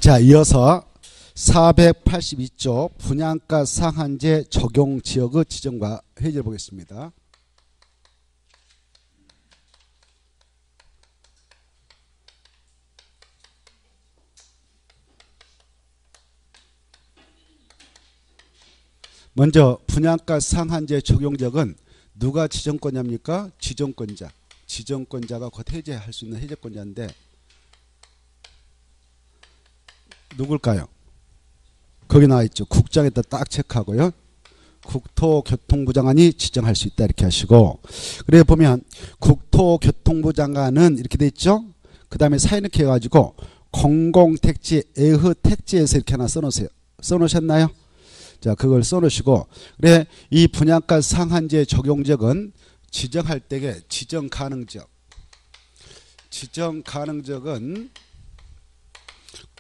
자, 이어서 482쪽 분양가 상한제 적용 지역의 지정과 해제를 보겠습니다. 먼저 분양가 상한제 적용 지역은 누가 지정권자입니까? 지정권자. 지정권자가 곧 해제할 수 있는 해제권자인데 누굴까요? 거기 나와 있죠. 국장에다 딱 체크하고요. 국토교통부 장관이 지정할 수 있다 이렇게 하시고, 그래 보면 국토교통부 장관은 이렇게 돼 있죠. 그 다음에 사인 이렇게 해가지고 공공택지 애허택지에서 이렇게 하나 써놓으세요. 써놓으셨나요? 자, 그걸 써놓으시고, 그래 이 분양가 상한제 적용지역은 지정할 때에 지정 가능지역. 지정 가능지역은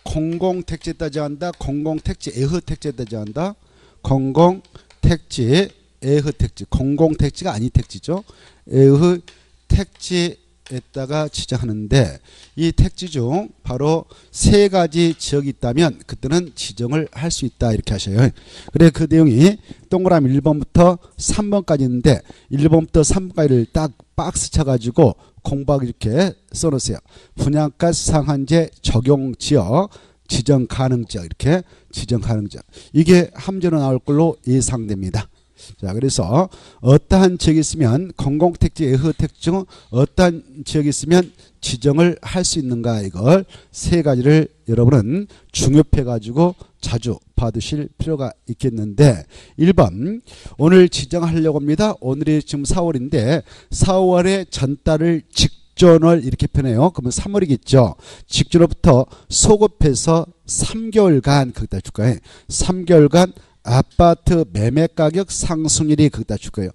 공공택지에 따져한다. 공공택지 애허택지에 따져한다. 공공택지 애허택지. 공공택지가 아닌 택지죠. 애허택지에다가 지정하는데 이 택지 중 바로 세 가지 지역이 있다면 그때는 지정을 할 수 있다 이렇게 하셔요. 그래 그 내용이 동그라미 1번부터 3번까지 있는데 1번부터 3번까지를 딱 박스 쳐가지고 공부하기 이렇게 써놓으세요. 분양가 상한제 적용 지역, 지정 가능 지역, 이렇게 지정 가능 지역. 이게 함재로 나올 걸로 예상됩니다. 자, 그래서 어떠한 지역이 있으면 공공택지 애허택지 중 어떠한 지역이 있으면 지정을 할 수 있는가, 이걸 세 가지를 여러분은 중요해 가지고 자주 받으실 필요가 있겠는데, 1번 오늘 지정하려고 합니다. 오늘이 지금 4월인데 4월의 전달을 직전월 이렇게 표현해요. 그러면 3월이겠죠. 직전월부터 소급해서 3개월간 거기다 줄 거예요. 3개월간 아파트 매매가격 상승률이 거기다 줄 거예요.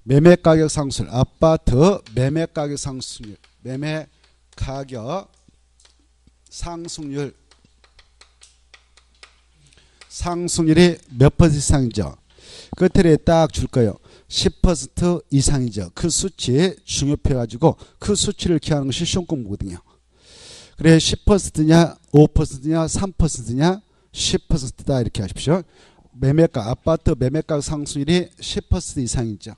매매가격 상승률, 아파트 매매가격 상승률, 매매가격 상승률, 상승률이 몇 퍼센트 이상이죠? 끝에 딱 줄 거예요. 10% 이상이죠. 그 수치 중요해가지고 그 수치를 기하는 것이 시험 공부거든요. 그래 10%냐 5%냐 3%냐 10%다 이렇게 하십시오. 매매가, 아파트 매매가 상승률이 10% 이상이죠.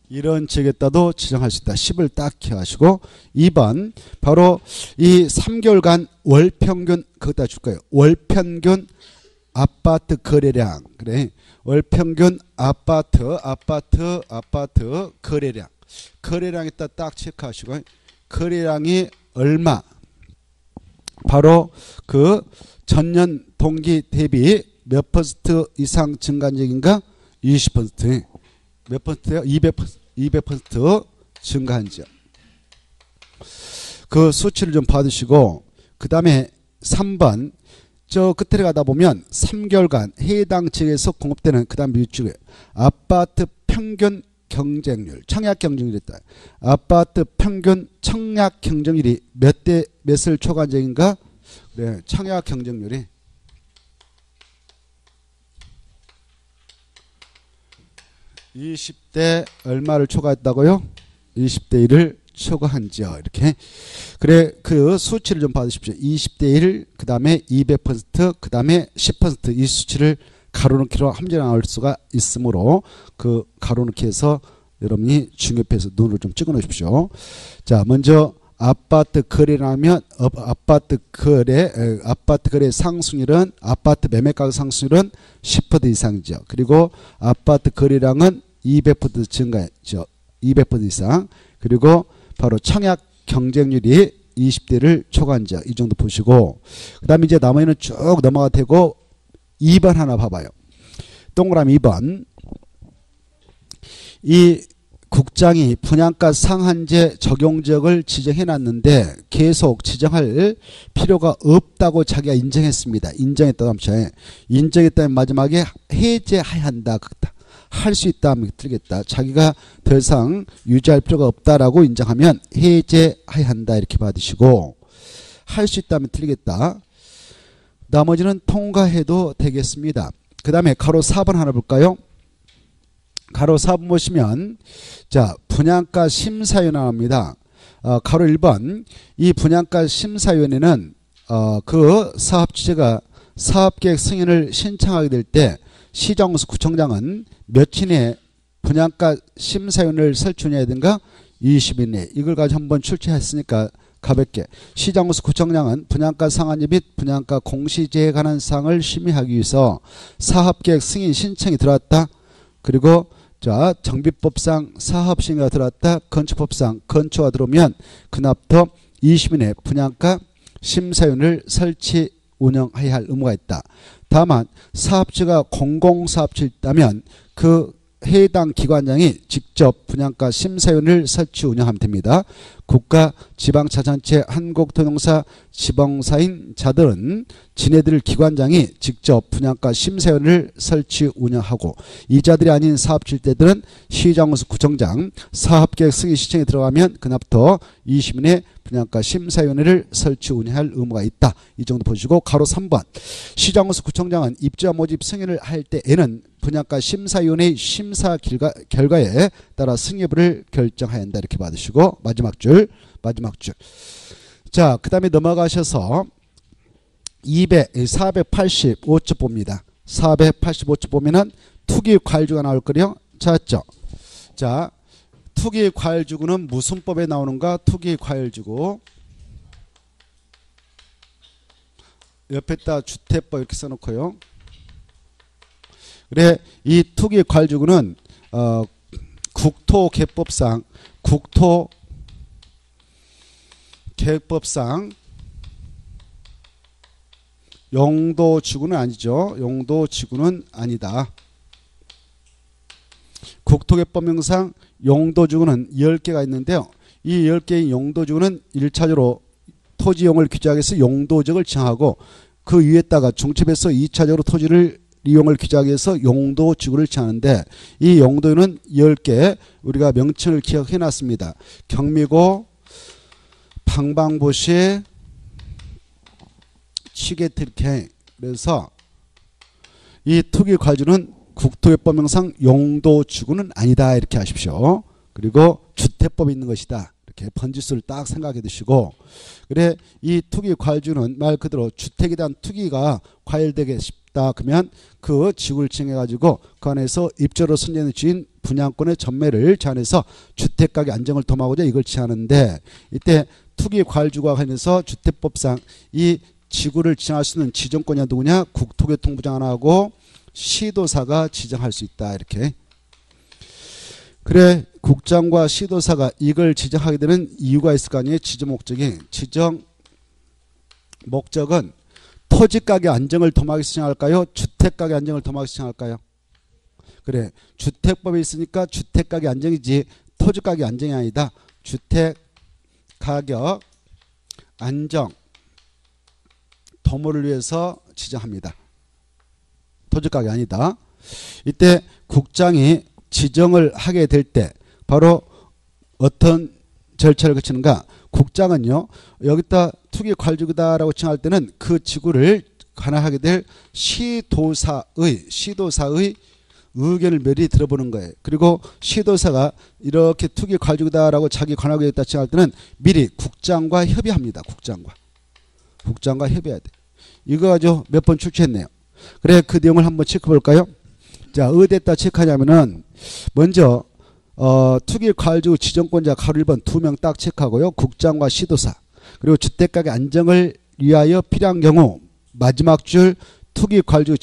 이런 지역에다도 지정할 수 있다. 10을 딱 기하시고, 2번 바로 이 3개월간 월평균 거기다 줄 거예요. 월평균 아파트 거래량. 그래 월평균 아파트 거래량. 거래량에다 딱 체크하시고, 거래량이 얼마? 바로 그 전년 동기 대비 몇 퍼센트 이상 증가한 적인가? 20%. 몇 퍼센트요? 200% 증가한 지역. 그 수치를 좀 받으시고, 그 다음에 3번 저 끝에 가다 보면 3개월간 해당 지역에서 공급되는, 그 다음 밑줄에 아파트 평균 경쟁률, 청약 경쟁률이 있다. 아파트 평균 청약 경쟁률이 몇 대 몇을 초과한 적인가? 네, 청약 경쟁률이 20대 얼마를 초과했다고요? 20대 1을 초과한지요. 이렇게. 그래 그 수치를 좀 받으십시오. 20대 1, 그 다음에 200%, 그 다음에 10% 이 수치를 가로넣기로 함재 나올 수가 있으므로 그 가로넣기 해서 여러분이 중요해서 눈을 좀 찍어 놓으십시오. 자, 먼저 아파트 거래라면 아파트 거래 상승률은, 아파트 매매가격 상승률은 10% 이상이죠. 그리고 아파트 거래량은 200% 증가했죠. 200% 이상. 그리고 바로 청약 경쟁률이 20대를 초과한죠. 이 정도 보시고, 그 다음에 이제 나머지는 쭉 넘어가 되고 2번 하나 봐봐요. 동그라미 2번. 이 국장이 분양가 상한제 적용 지역을 지정해 놨는데 계속 지정할 필요가 없다고 자기가 인정했습니다. 인정했다고 하면, 인정했다면 마지막에 해제해야 한다. 할 수 있다 하면 틀리겠다. 자기가 더 이상 유지할 필요가 없다라고 인정하면 해제해야 한다 이렇게 받으시고, 할 수 있다면 틀리겠다. 나머지는 통과해도 되겠습니다. 그 다음에 가로 4번 하나 볼까요? 가로 4번 보시면 자 분양가 심사위원회 나옵니다. 가로 1번 이 분양가 심사위원회는 그 사업 주체가 사업계획 승인을 신청하게 될 때 시정수 구청장은 며칠 내에 분양가 심사위원회를 설치해야 되는가? 20일 내에. 이걸 가지고 한번 출제했으니까 가볍게 시정수 구청장은 분양가 상한제 및 분양가 공시제에 관한 사항을 심의하기 위해서 사업계획 승인 신청이 들어왔다. 그리고 자 정비법상 사업승인가 들어왔다. 건축법상 건축가 들어오면 그날부터 20일 내에 분양가 심사위원회를 설치 운영해야 할 의무가 있다. 다만 사업주가 공공사업주에 있다면 그 해당 기관장이 직접 분양가 심사위원회를 설치 운영하면 됩니다. 국가, 지방자치단체, 한국토용사, 지방사인 자들은 지네들 기관장이 직접 분양가 심사위원회를 설치 운영하고 이자들이 아닌 사업주일 때들은 시장수 구청장 사업계획 승인 신청에 들어가면 그날부터 20일 내에 분양가 심사위원회를 설치 운영할 의무가 있다. 이 정도 보시고 가로 3번 시장수 구청장은 입주자 모집 승인을 할 때에는 분양가 심사위원회의 심사 결과에 따라 승인 여부를 결정해야 한다. 이렇게 받으시고 마지막 줄. 자, 그 다음에 넘어가셔서 485쪽 봅니다. 485쪽 보면은 투기 과일주가 나올 거요. 찾았죠? 자, 투기 과일주구는 무슨 법에 나오는가? 투기 과일주구. 옆에다 주택법 이렇게 써놓고요. 그래, 이 투기 과일주구는 국토개법상 용도지구는 아니죠. 용도지구는 아니다. 국토개법명상 용도지구는 10개가 있는데요. 이 10개의 용도지구는 1차적으로 토지용을 규정하기 위해서 용도적을 정하고 그 위에다가 중첩해서 2차적으로 토지를 이용을 규정하기 위해서 용도지구를 정하는데 이 용도는 10개 우리가 명칭을 기억해 놨습니다. 경미고, 방방보시, 취계특혜. 그래서 이 투기과일주는 국토개법명상 용도지구는 아니다. 이렇게 하십시오. 그리고 주택법이 있는 것이다. 이렇게 번지수를 딱 생각해 두시고 그래 이 투기과일주는 말 그대로 주택에 대한 투기가 과열되게 싶다. 그러면 그 지구를 정해 가지고 그 안에서 입주로 선정된 주인 분양권의 전매를 제한해서 주택가격 안정을 도모하고자 이걸 제한하는데 이때 투기과일주가 관련해서 주택법상 이 지구를 지정할 수 있는 지정권이 누구냐? 국토교통부 장관하고 시도사가 지정할 수 있다. 이렇게. 그래 국장과 시도사가 이걸 지정하게 되는 이유가 있을 거 아니에요. 지정 목적이. 지정 목적은 토지가격 안정을 도모하기 위해서 지정할까요? 주택가격 안정을 도모하기 위해서 지정할까요? 그래 주택법에 있으니까 주택가격 안정이지 토지가격 안정이 아니다. 주택가격 안정 도모를 위해서 지정합니다. 토지가격이 아니다. 이때 국장이 지정을 하게 될 때 바로 어떤 절차를 거치는가? 국장은요 여기다 투기과일지구다라고 정할 때는 그 지구를 관할하게 될 시도사의 의견을 미리 들어보는 거예요. 그리고 시도사가 이렇게 투기과일지구다라고 자기 관할하겠다 정할 때는 미리 국장과 협의합니다. 국장과 협의해야 돼. 이거 가지고 몇 번 출제했네요. 그래 그 내용을 한번 체크해볼까요? 자 어디에다 체크하냐면은 먼저 투기과일지구 지정권자 가로 1번 2명 딱 체크하고요. 국장과 시도사 그리고 주택가격 안정을 위하여 필요한 경우 마지막 줄 투기과일지구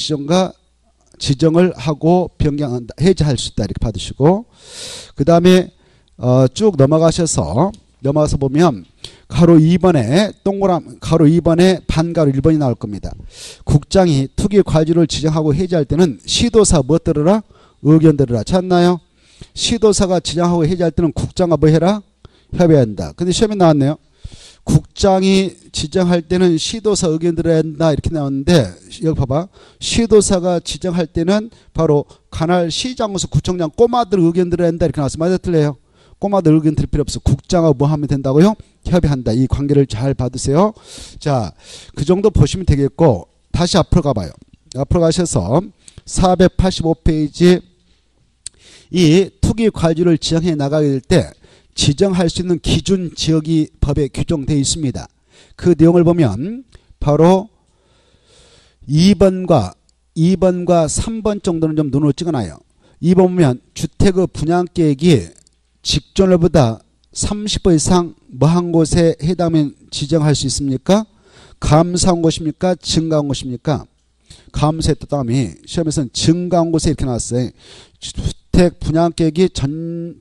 지정을 하고 변경한다. 해제할 수 있다. 이렇게 받으시고 그 다음에 쭉 넘어가서 보면 가로 2번에 가로 2번에 반가로 1번이 나올 겁니다. 국장이 투기과일지구를 지정하고 해제할 때는 시도사 뭐 들어라? 의견 들어라. 찾나요? 시도사가 지정하고 해제할 때는 국장과 뭐 해라? 협의해야 한다. 근데 시험에 나왔네요. 국장이 지정할 때는 시도사 의견 들어야 한다. 이렇게 나왔는데 여기 봐봐. 시도사가 지정할 때는 바로 관할 시장에서 구청장 꼬마들 의견 들어야 한다. 이렇게 나왔어. 맞아 틀려요? 꼬마들 의견 들 필요 없어. 국장하고 뭐 하면 된다고요? 협의한다. 이 관계를 잘 받으세요. 자, 그 정도 보시면 되겠고 다시 앞으로 가봐요. 앞으로 가셔서 485페이지 이 투기 과주를 지정해 나가게 될 때 지정할 수 있는 기준 지역이 법에 규정되어 있습니다. 그 내용을 보면 바로 2번과 3번 정도는 좀 눈으로 찍어놔요. 2번 보면 주택의 분양계획이 직전월보다 30% 이상 뭐한 곳에 해당하면 지정할 수 있습니까? 감소한 곳입니까? 증가한 곳입니까? 감소했다 다음에 시험에서는 증가한 곳에 이렇게 나왔어요. 주택 분양계획이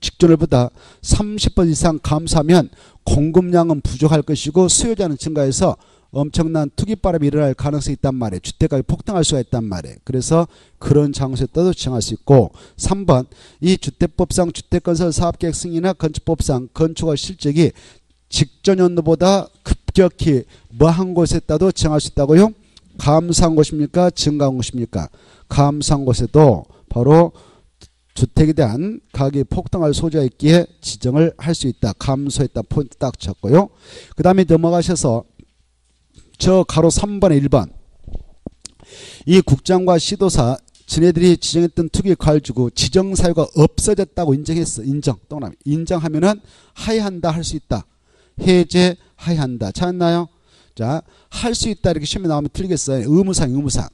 직전월보다 30% 이상 감소하면 공급량은 부족할 것이고 수요자는 증가해서 엄청난 투기바람이 일어날 가능성이 있단 말이에요. 주택가격이 폭등할 수가 있단 말이에요. 그래서 그런 장소에다도 지정할 수 있고 3번 이 주택법상 주택건설 사업계획 승인이나 건축법상 건축의 실적이 직전 연도보다 급격히 뭐한 곳에다도 지정할 수 있다고요? 감소한 곳입니까? 증가한 곳입니까? 감소한 곳에도 바로 주택에 대한 가격이 폭등할 소지가 있기에 지정을 할 수 있다. 감소했다. 포인트 딱 쳤고요. 그 다음에 넘어가셔서 저 가로 3번에 1번 이 국장과 시도사 지네들이 지정했던 투기 과열주고 지정 사유가 없어졌다고 인정했어. 인정. 동그라미. 인정하면은 하해한다 할 수 있다. 해제 하해한다. 찾았나요? 자, 할 수 있다 이렇게 시험에 나오면 틀리겠어요. 의무상.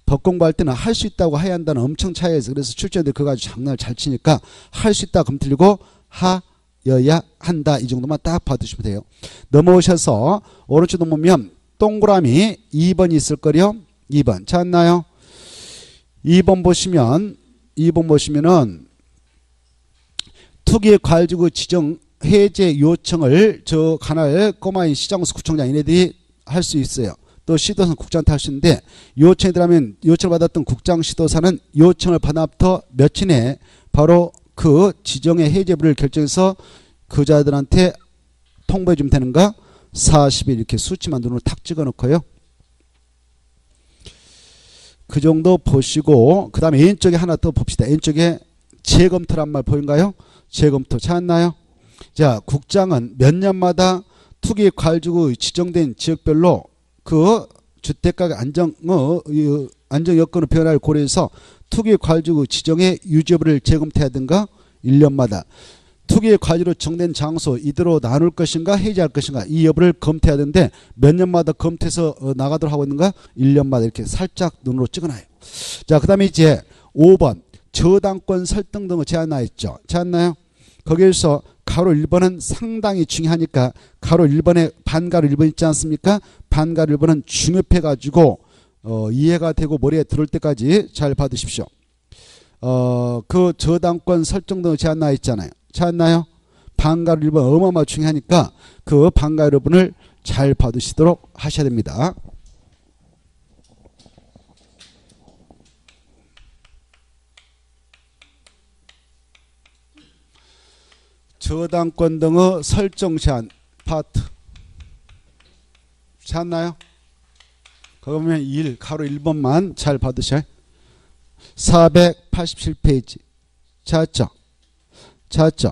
법 공부할 때는 할 수 있다고 하해한다는 엄청 차이에서 그래서 출제자들이 그거 가지고 장난을 잘 치니까 할 수 있다 그럼 틀리고 하여야 한다 이 정도만 딱 봐두시면 돼요. 넘어오셔서 오른쪽 보면 동그라미 2번이 있을 거요. 2번 찾았나요? 2번 보시면은 투기 과열지구 지정 해제 요청을 저 관할 꼬마인 시장수 구청장 얘네들이 할 수 있어요. 또 시도사는 국장한테 할 수 있는데 요청이 들어가면 요청을 받았던 국장 시도사는 요청을 받아부터 며칠 내에 바로 그 지정의 해제부를 결정해서 그자들한테 통보해 주면 되는가? 40일 이렇게 수치만 눈으로 탁 찍어 놓고요. 그 정도 보시고 그 다음에 N쪽에 하나 더 봅시다. N쪽에 재검토란 말 보인가요? 재검토 찾았나요? 자, 국장은 몇 년마다 투기 과열지구 지정된 지역별로 그 주택가격 안정 여건의 변화를 고려해서 투기 과열지구 지정의 유지 여부를 재검토해야든가 1년마다 투기 과열지로 정된 장소 이대로 나눌 것인가 해제할 것인가 이 여부를 검토해야 되는데 몇 년마다 검토해서 나가도록 하고 있는가 1년마다 이렇게 살짝 눈으로 찍어놔요. 자, 그 다음에 이제 5번 저당권 설정 등을 제한하여 있죠. 제한나요? 거기에서 가로 1번은 상당히 중요하니까 가로 1번에 반가로 1번 있지 않습니까? 반가로 1번은 중요해 가지고 이해가 되고 머리에 들어올 때까지 잘 받으십시오. 그 저당권 설정 등을 제한하여 있잖아요. 찾았나요? 반가로 1번 어마어마 중요하니까 그 반가로 1번을 잘 받으시도록 하셔야 됩니다. 저당권 등의 설정 제한 파트 찾나요? 거기 보면 1 가로 1번만 잘 받으셔요. 487페이지 찾았죠? 찾았죠?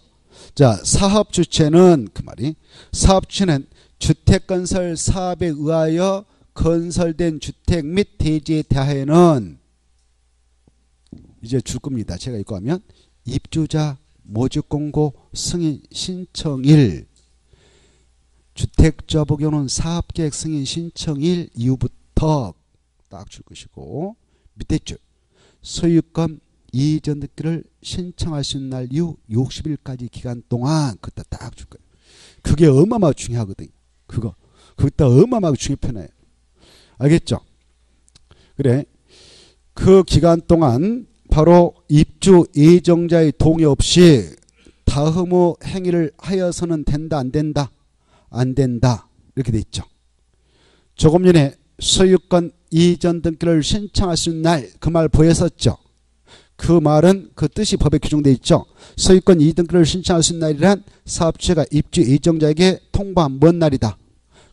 자, 사업 주체는 그 말이 사업 주체는 주택건설 사업에 의하여 건설된 주택 및 대지에 대하여는 이제 줄 겁니다. 제가 읽고 하면 입주자 모집공고 승인 신청일 주택자 복용은 사업계획 승인 신청일 이후부터 딱 줄 것이고 밑에 줄 소유권 이전 등기를 신청할 수 있는 날 이후 60일까지 기간 동안 그때 딱 줄 거예요. 그게 어마어마하게 중요하거든요. 그때 어마어마하게 중요 편해요. 알겠죠? 그래 그 기간 동안 바로 입주 예정자의 동의 없이 다음의 행위를 하여서는 된다 안 된다? 안 된다 이렇게 돼 있죠. 조금 전에 소유권 이전 등기를 신청할 수 있는 날 그 말 보였었죠. 그 말은 그 뜻이 법에 규정되어 있죠. 소유권 이전 등기를 신청할 수 있는 날이란 사업주체가 입주 예정자에게 통보한 뭔 날이다.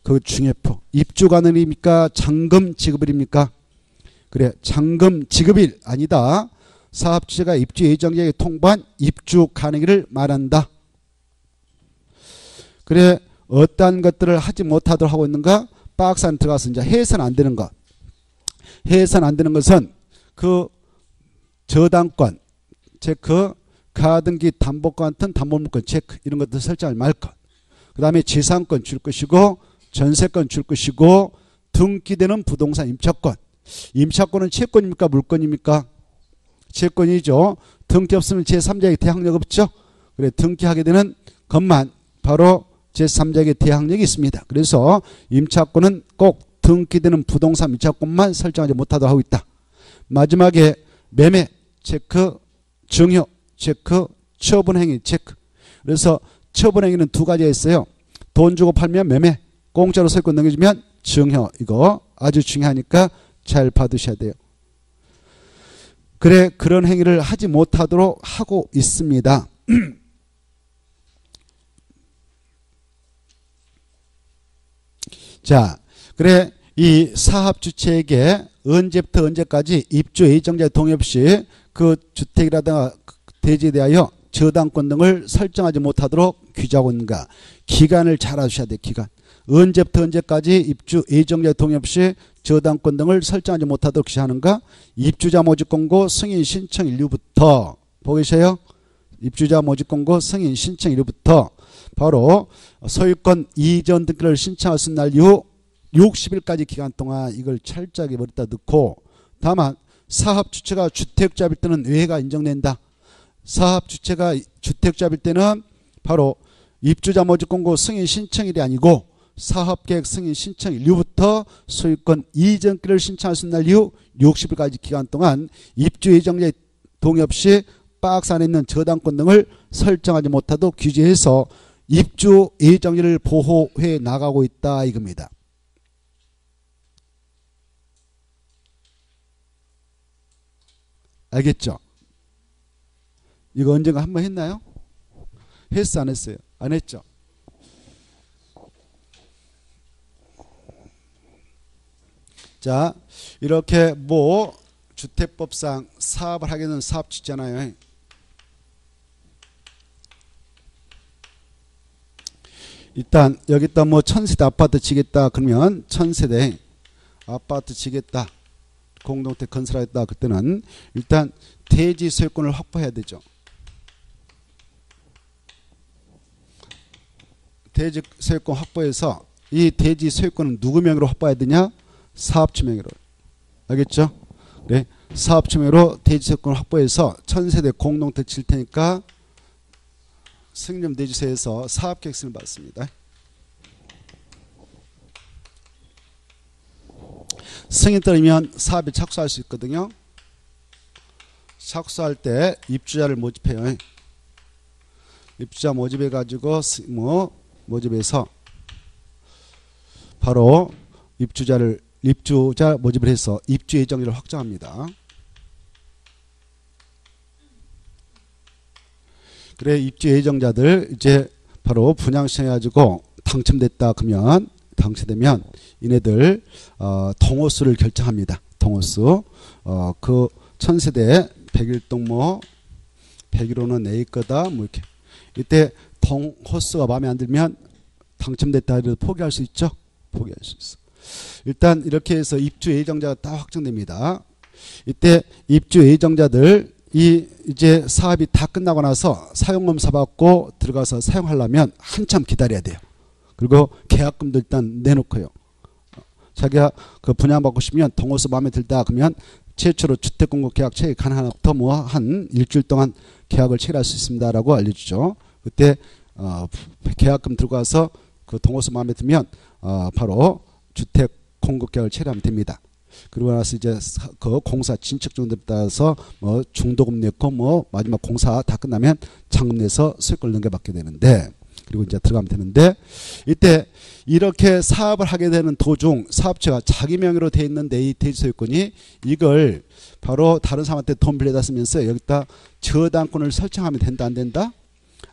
그 중요표. 입주 가능일입니까? 잔금 지급일입니까? 그래 잔금 지급일 아니다. 사업주체가 입주 예정자에게 통보한 입주 가능일을 말한다. 그래 어떠한 것들을 하지 못하도록 하고 있는가? 박스 안에 들어가서 이제 해서는 안 되는 것. 해서는 안 되는 것은 그 저당권 체크 가등기 담보과 같은 담보물권 체크 이런 것들 설정하지 말 것. 그 다음에 지상권 줄 것이고 전세권 줄 것이고 등기되는 부동산 임차권. 임차권은 채권입니까 물권입니까? 채권이죠. 등기 없으면 제3자에게 대항력 없죠. 그래 등기하게 되는 것만 바로 제3자에게 대항력이 있습니다. 그래서 임차권은 꼭 등기되는 부동산 임차권만 설정하지 못하도록 하고 있다. 마지막에 매매 체크, 증여 체크, 처분행위 체크. 그래서 처분행위는 두 가지가 있어요. 돈 주고 팔면 매매, 공짜로 소유권 넘겨주면 증여. 이거 아주 중요하니까 잘 받으셔야 돼요. 그래 그런 행위를 하지 못하도록 하고 있습니다. 자, 그래 이 사업주체에게 언제부터 언제까지 입주 예정자의 동의 없이 그 주택이라든가 대지에 대하여 저당권 등을 설정하지 못하도록 규정하고 있는가. 기간을 잘 아주셔야 돼요. 기간. 언제부터 언제까지 입주 예정자의 동의 없이 저당권 등을 설정하지 못하도록 규정하는가. 입주자 모집공고 승인 신청 일류부터 보고 계세요. 입주자 모집공고 승인 신청 일류부터 바로 소유권 이전 등기를 신청할 수 있는 날 이후 60일까지 기간 동안 이걸 철저하게 머리다 넣고, 다만 사업주체가 주택자일 때는 외가 인정된다. 사업주체가 주택자일 때는 바로 입주자 모집공고 승인 신청일이 아니고 사업계획 승인 신청 일류부터 소유권 이전기를 신청할 수 있는 날 이후 60일까지 기간 동안 입주 예정자의 동의 없이 박스 안에 있는 저당권 등을 설정하지 못하도록 규제해서 입주 예정일을 보호해 나가고 있다 이겁니다. 알겠죠? 이거 언젠가 한번 했나요? 했어 안 했어요? 안 했죠? 자, 이렇게 뭐 주택법상 사업을 하게 되는 사업주잖아요. 일단 여기다 뭐 1000세대 아파트 지겠다 그러면 1000세대 아파트 지겠다 공동택 건설하겠다 그때는 일단 대지 소유권을 확보해야 되죠. 대지 소유권 확보해서 이 대지 소유권은 누구 명의로 확보해야 되냐? 사업주 명의로. 알겠죠? 네. 사업주 명의로 대지 소유권을 확보해서 1000세대 공동택 칠 테니까 승인점 내주세요에서 사업계획 승인을 받습니다. 승인 떨어지면 사업에 착수할 수 있거든요. 착수할 때 입주자를 모집해요. 입주자 모집해 가지고 모집해서 바로 입주자 모집을 해서 입주 예정일을 확정합니다. 그래 입주 예정자들 이제 바로 분양시켜 가지고 당첨됐다 그러면 당첨되면 이네들 동호수를 결정합니다. 동호수 그 1000세대 101동 뭐 101호는 A 거다 뭐 이렇게 이때 동호수가 마음에 안 들면 당첨됐다 해도 포기할 수 있죠. 포기할 수 있어. 일단 이렇게 해서 입주 예정자가 다 확정됩니다. 이때 입주 예정자들 이제 사업이 다 끝나고 나서 사용검사 받고 들어가서 사용하려면 한참 기다려야 돼요. 그리고 계약금도 일단 내놓고요. 자기가 그 분양받고 싶으면 동호수 마음에 들다 그러면 최초로 주택공급 계약 체결 가능한 날부터 뭐 한 일주일 동안 계약을 체결할 수 있습니다라고 알려주죠. 그때 계약금 들어가서 그 동호수 마음에 들면 바로 주택공급 계약을 체결하면 됩니다. 그리고 나서 이제 그 공사 진척 정도에 따라서 뭐 중도금 냈고 뭐 마지막 공사 다 끝나면 잔금 내서 소유권을 넘겨받게 되는데 그리고 이제 들어가면 되는데 이때 이렇게 사업을 하게 되는 도중 사업체가 자기 명의로 돼 있는데 이 대지 소유권이 이걸 바로 다른 사람한테 돈 빌려다 쓰면서 여기다 저당권을 설정하면 된다 안 된다?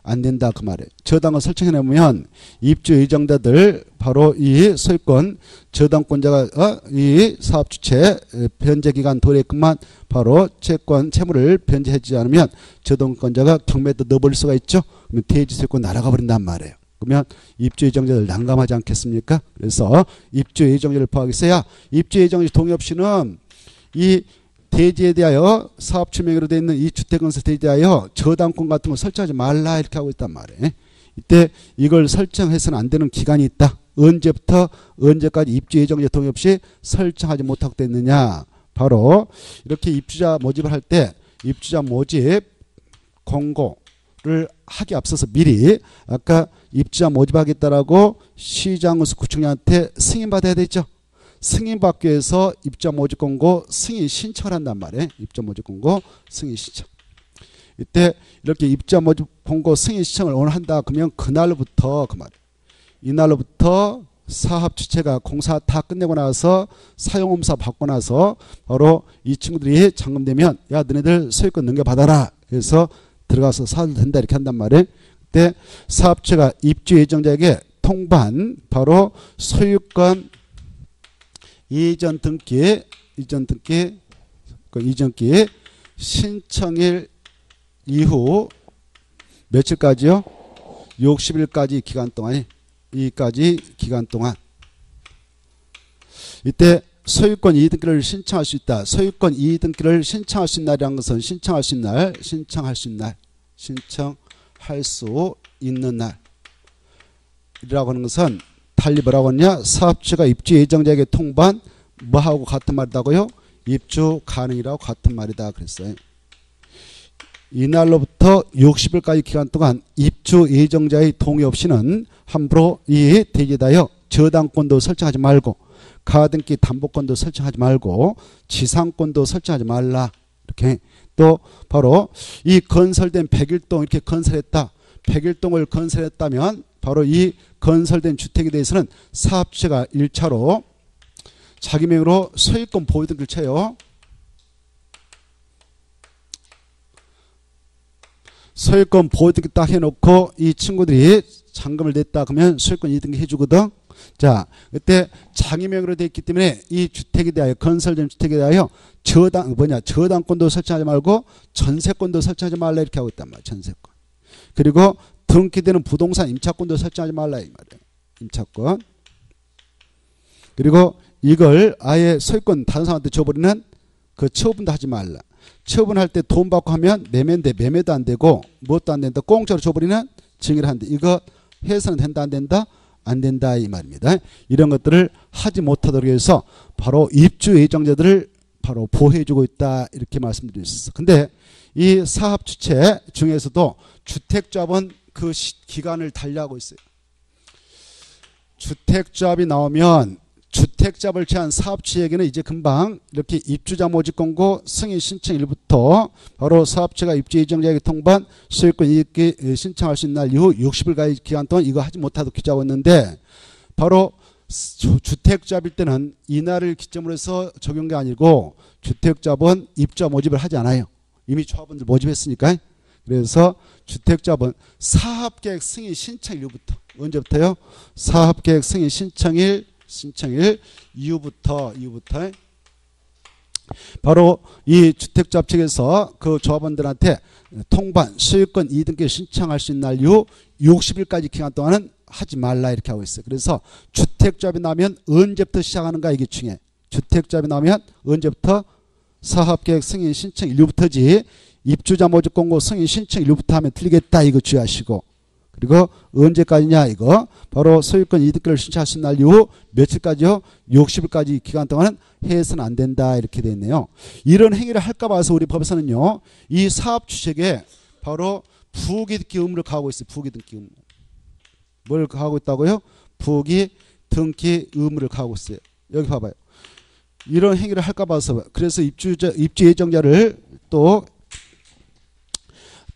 안 된다 그 말이에요. 저당권 설정해 놓으면 입주 예정자들 바로 이 소유권 저당권자가 이 사업주체 변제기간 도래했건만 바로 채권 채무를 변제하지 않으면 저당권자가 경매도 넣어버릴 수가 있죠. 그러면 대지 소유권 날아가 버린단 말이에요. 그러면 입주 예정자들 난감하지 않겠습니까? 그래서 입주 예정자를 포함해서야 입주 예정자 동의 없이는 이 대지에 대하여 사업주 명의로 되어 있는 이 주택건설 대지에 대하여 저당권 같은 거 설정하지 말라 이렇게 하고 있단 말이에요. 이때 이걸 설정해서는 안 되는 기간이 있다. 언제부터 언제까지 입주 예정자 동의 없이 설정하지 못하고 됐느냐. 바로 이렇게 입주자 모집을 할 때 입주자 모집 공고를 하기 앞서서 미리 아까 입주자 모집하겠다라고 시장으로서 구청장한테 승인받아야 되죠. 승인받기 위해서 입주자 모집 공고 승인 신청을 한단 말이에요. 입주자 모집 공고 승인 신청. 이때 이렇게 입주자 모집 공고 승인 신청을 오늘 한다 그러면 그날부터 그 말이에요. 이날로부터 사업 주체가 공사 다 끝내고 나서 사용검사 받고 나서 바로 이 친구들이 잠금되면 야 너네들 소유권 넘겨받아라. 그래서 들어가서 사도 된다 이렇게 한단 말이에요. 그때 사업주체가 입주 예정자에게 통반 바로 소유권 이전 등기 신청일 이후 며칠까지요? 60일까지 기간 동안이 이까지 기간 동안 이때 소유권 이의등기를 신청할 수 있다. 소유권 이의등기를 신청할 수 있는 날이라는 것은 신청할 수 있는 날, 신청할 수 있는 날이라고 하는 것은 달리 뭐라고 하냐? 사업주가 입주 예정자에게 통보한 뭐하고 같은 말이다고요? 입주 가능이라고 같은 말이다 그랬어요. 이날로부터 60일까지 기간 동안 입주 예정자의 동의 없이는 함부로 이 대지에 대하여 저당권도 설정하지 말고 가등기 담보권도 설정하지 말고 지상권도 설정하지 말라. 이렇게 또 바로 이 건설된 101동 이렇게 건설했다. 101동을 건설했다면 바로 이 건설된 주택에 대해서는 사업주체가 1차로 자기 명의로 소유권 보유 등기를 쳐요. 소유권 보유 등기 딱 해놓고 이 친구들이 잔금을 냈다 그러면 소유권 이등기 해주거든. 자, 그때 자기 명의로 되어 있기 때문에 이 주택에 대하여 건설된 주택에 대하여 저당권도 설정하지 말고 전세권도 설정하지 말라 이렇게 하고 있단 말이야. 전세권. 그리고 등기되는 부동산 임차권도 설정하지 말라 이 말이에요. 임차권. 그리고 이걸 아예 소유권 다른 사람한테 줘버리는 그 처분도 하지 말라. 처분할 때 돈 받고 하면 매매인데 매매도 안 되고 무엇도 안 된다. 공짜로 줘버리는 증여를 한다. 이거 해서는 된다 안 된다? 안 된다 이 말입니다. 이런 것들을 하지 못하도록 해서 바로 입주 예정자들을 바로 보호해주고 있다 이렇게 말씀드릴 수 있어. 근데 이 사업 주체 중에서도 주택조합은 그 기간을 달리하고 있어요. 주택조합이 나오면 주택조합을 제한 사업주에게는 이제 금방 이렇게 입주자 모집 공고 승인 신청 일부터 바로 사업주가 입주 예정자에게 통보한 소유권 이익기 신청할 수 있는 날 이후 60일까지 기간 동안 이거 하지 못하도록 규정하고 있는데 바로 주택조합일 때는 이날을 기점으로 해서 적용한 게 아니고 주택조합은 입주자 모집을 하지 않아요. 이미 조합원들 모집했으니까. 그래서 주택조합은 사업계획 승인 신청 일부터 언제부터요? 사업계획 승인 신청일 이후부터 바로 이 주택조합 측에서 그 조합원들한테 통반 소유권 이등기 신청할 수 있는 날 이후 60일까지 기간 동안은 하지 말라 이렇게 하고 있어요. 그래서 주택조합이 나면 언제부터 시작하는가 이게 중요해. 주택조합이 나면 언제부터? 사업계획 승인 신청 일부터지 입주자 모집 공고 승인 신청 일부터 하면 틀리겠다 이거 주의하시고. 그리고 언제까지냐 이거 바로 소유권 이득기를 신청할 수 있는 날 이후 며칠까지요? 60일까지 기간 동안은 해서는 안 된다 이렇게 되어 있네요. 이런 행위를 할까 봐서 우리 법에서는요. 이 사업 주택에 바로 부기 등기 의무를 가하고 있어요. 부기 등기 의무. 뭘 가하고 있다고요? 부기 등기 의무를 가하고 있어요. 여기 봐봐요. 이런 행위를 할까 봐서 그래서 입주 예정자를 또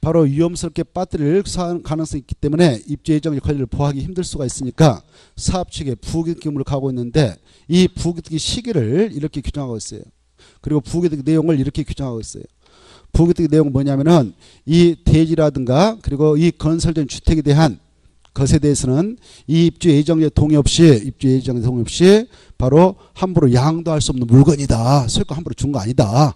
바로 위험스럽게 빠뜨릴 가능성이 있기 때문에 입주 예정자 권리를 보호하기 힘들 수가 있으니까 사업 측에 부기등기 의무를 가고 있는데 이 부기등기 시기를 이렇게 규정하고 있어요. 그리고 부기등기 내용을 이렇게 규정하고 있어요. 부기등기 내용은 뭐냐면은 이 대지라든가 그리고 이 건설된 주택에 대한 것에 대해서는 이 입주 예정자 동의 없이 바로 함부로 양도할 수 없는 물건이다. 소유권 함부로 준 거 아니다.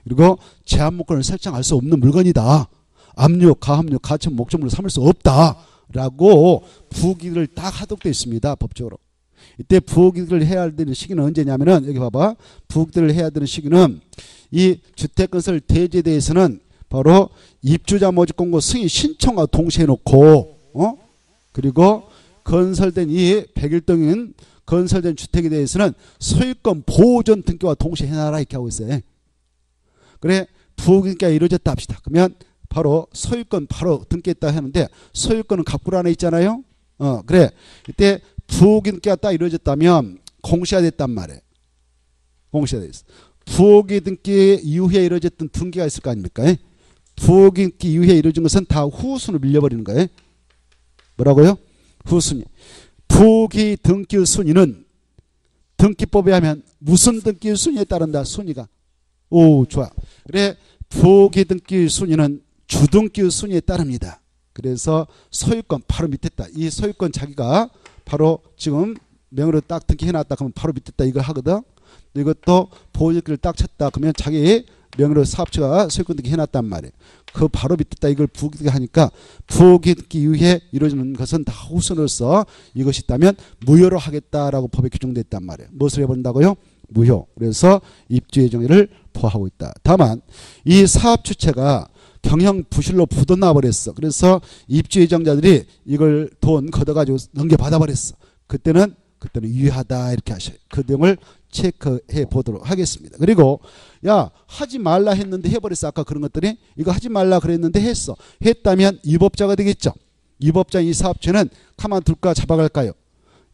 그리고 제한목권을 설정할 수 없는 물건이다. 압류, 가압류, 가처분 목적물로 삼을 수 없다라고 부기를 딱 하도록 되어 있습니다. 법적으로. 이때 부기득을 해야 되는 시기는 언제냐면은 여기 봐봐. 부기득을 해야 되는 시기는 이 주택건설 대지에 대해서는 바로 입주자 모집 공고 승인 신청과 동시에 놓고 그리고 건설된 이 101동인 건설된 주택에 대해서는 소유권 보존 등기와 동시에 해놔라 이렇게 하고 있어요. 그래 부기득가 이루어졌다 합시다. 그러면 바로 소유권 바로 등기했다 하는데 소유권은 갑구 안에 있잖아요. 그래 이때 부기등기가 딱 이루어졌다면 공시가 됐단 말이에요. 공시가 됐어. 부기등기 이후에 이루어졌던 등기가 있을 거 아닙니까? 부기등기 이후에 이루어진 것은 다 후순으로 밀려버리는 거예요. 뭐라고요? 후순위. 부기등기 순위는 등기법에 하면 무슨 등기 순위에 따른다? 순위가. 오 좋아. 그래 부기등기 순위는 주등기 순위에 따릅니다. 그래서 소유권 바로 밑에 있다. 이 소유권 자기가 바로 지금 명의로 딱 등기해놨다 그러면 바로 밑에 있다 이걸 하거든. 이것도 보호등기를 딱 쳤다 그러면 자기 명의로 사업체가 소유권 등기 해놨단 말이에요. 그 바로 밑에 있다 이걸 부기등기 하니까 부기등기 이후에 이루어지는 것은 다 후순으로서 이것이 있다면 무효로 하겠다라고 법에 규정됐단 말이에요. 무엇을 해본다고요? 무효. 그래서 입주예정일을 포함하고 있다. 다만 이 사업 주체가 경영 부실로 부도나 버렸어. 그래서 입주 예정자들이 이걸 돈 걷어가지고 넘겨받아 버렸어. 그때는 유효하다 이렇게 하셔요. 그 내용을 체크해 보도록 하겠습니다. 그리고 야 하지 말라 했는데 해버렸어. 아까 그런 것들이 이거 하지 말라 그랬는데 했어. 했다면 위법자가 되겠죠. 위법자 이 사업체는 가만둘까 잡아갈까요?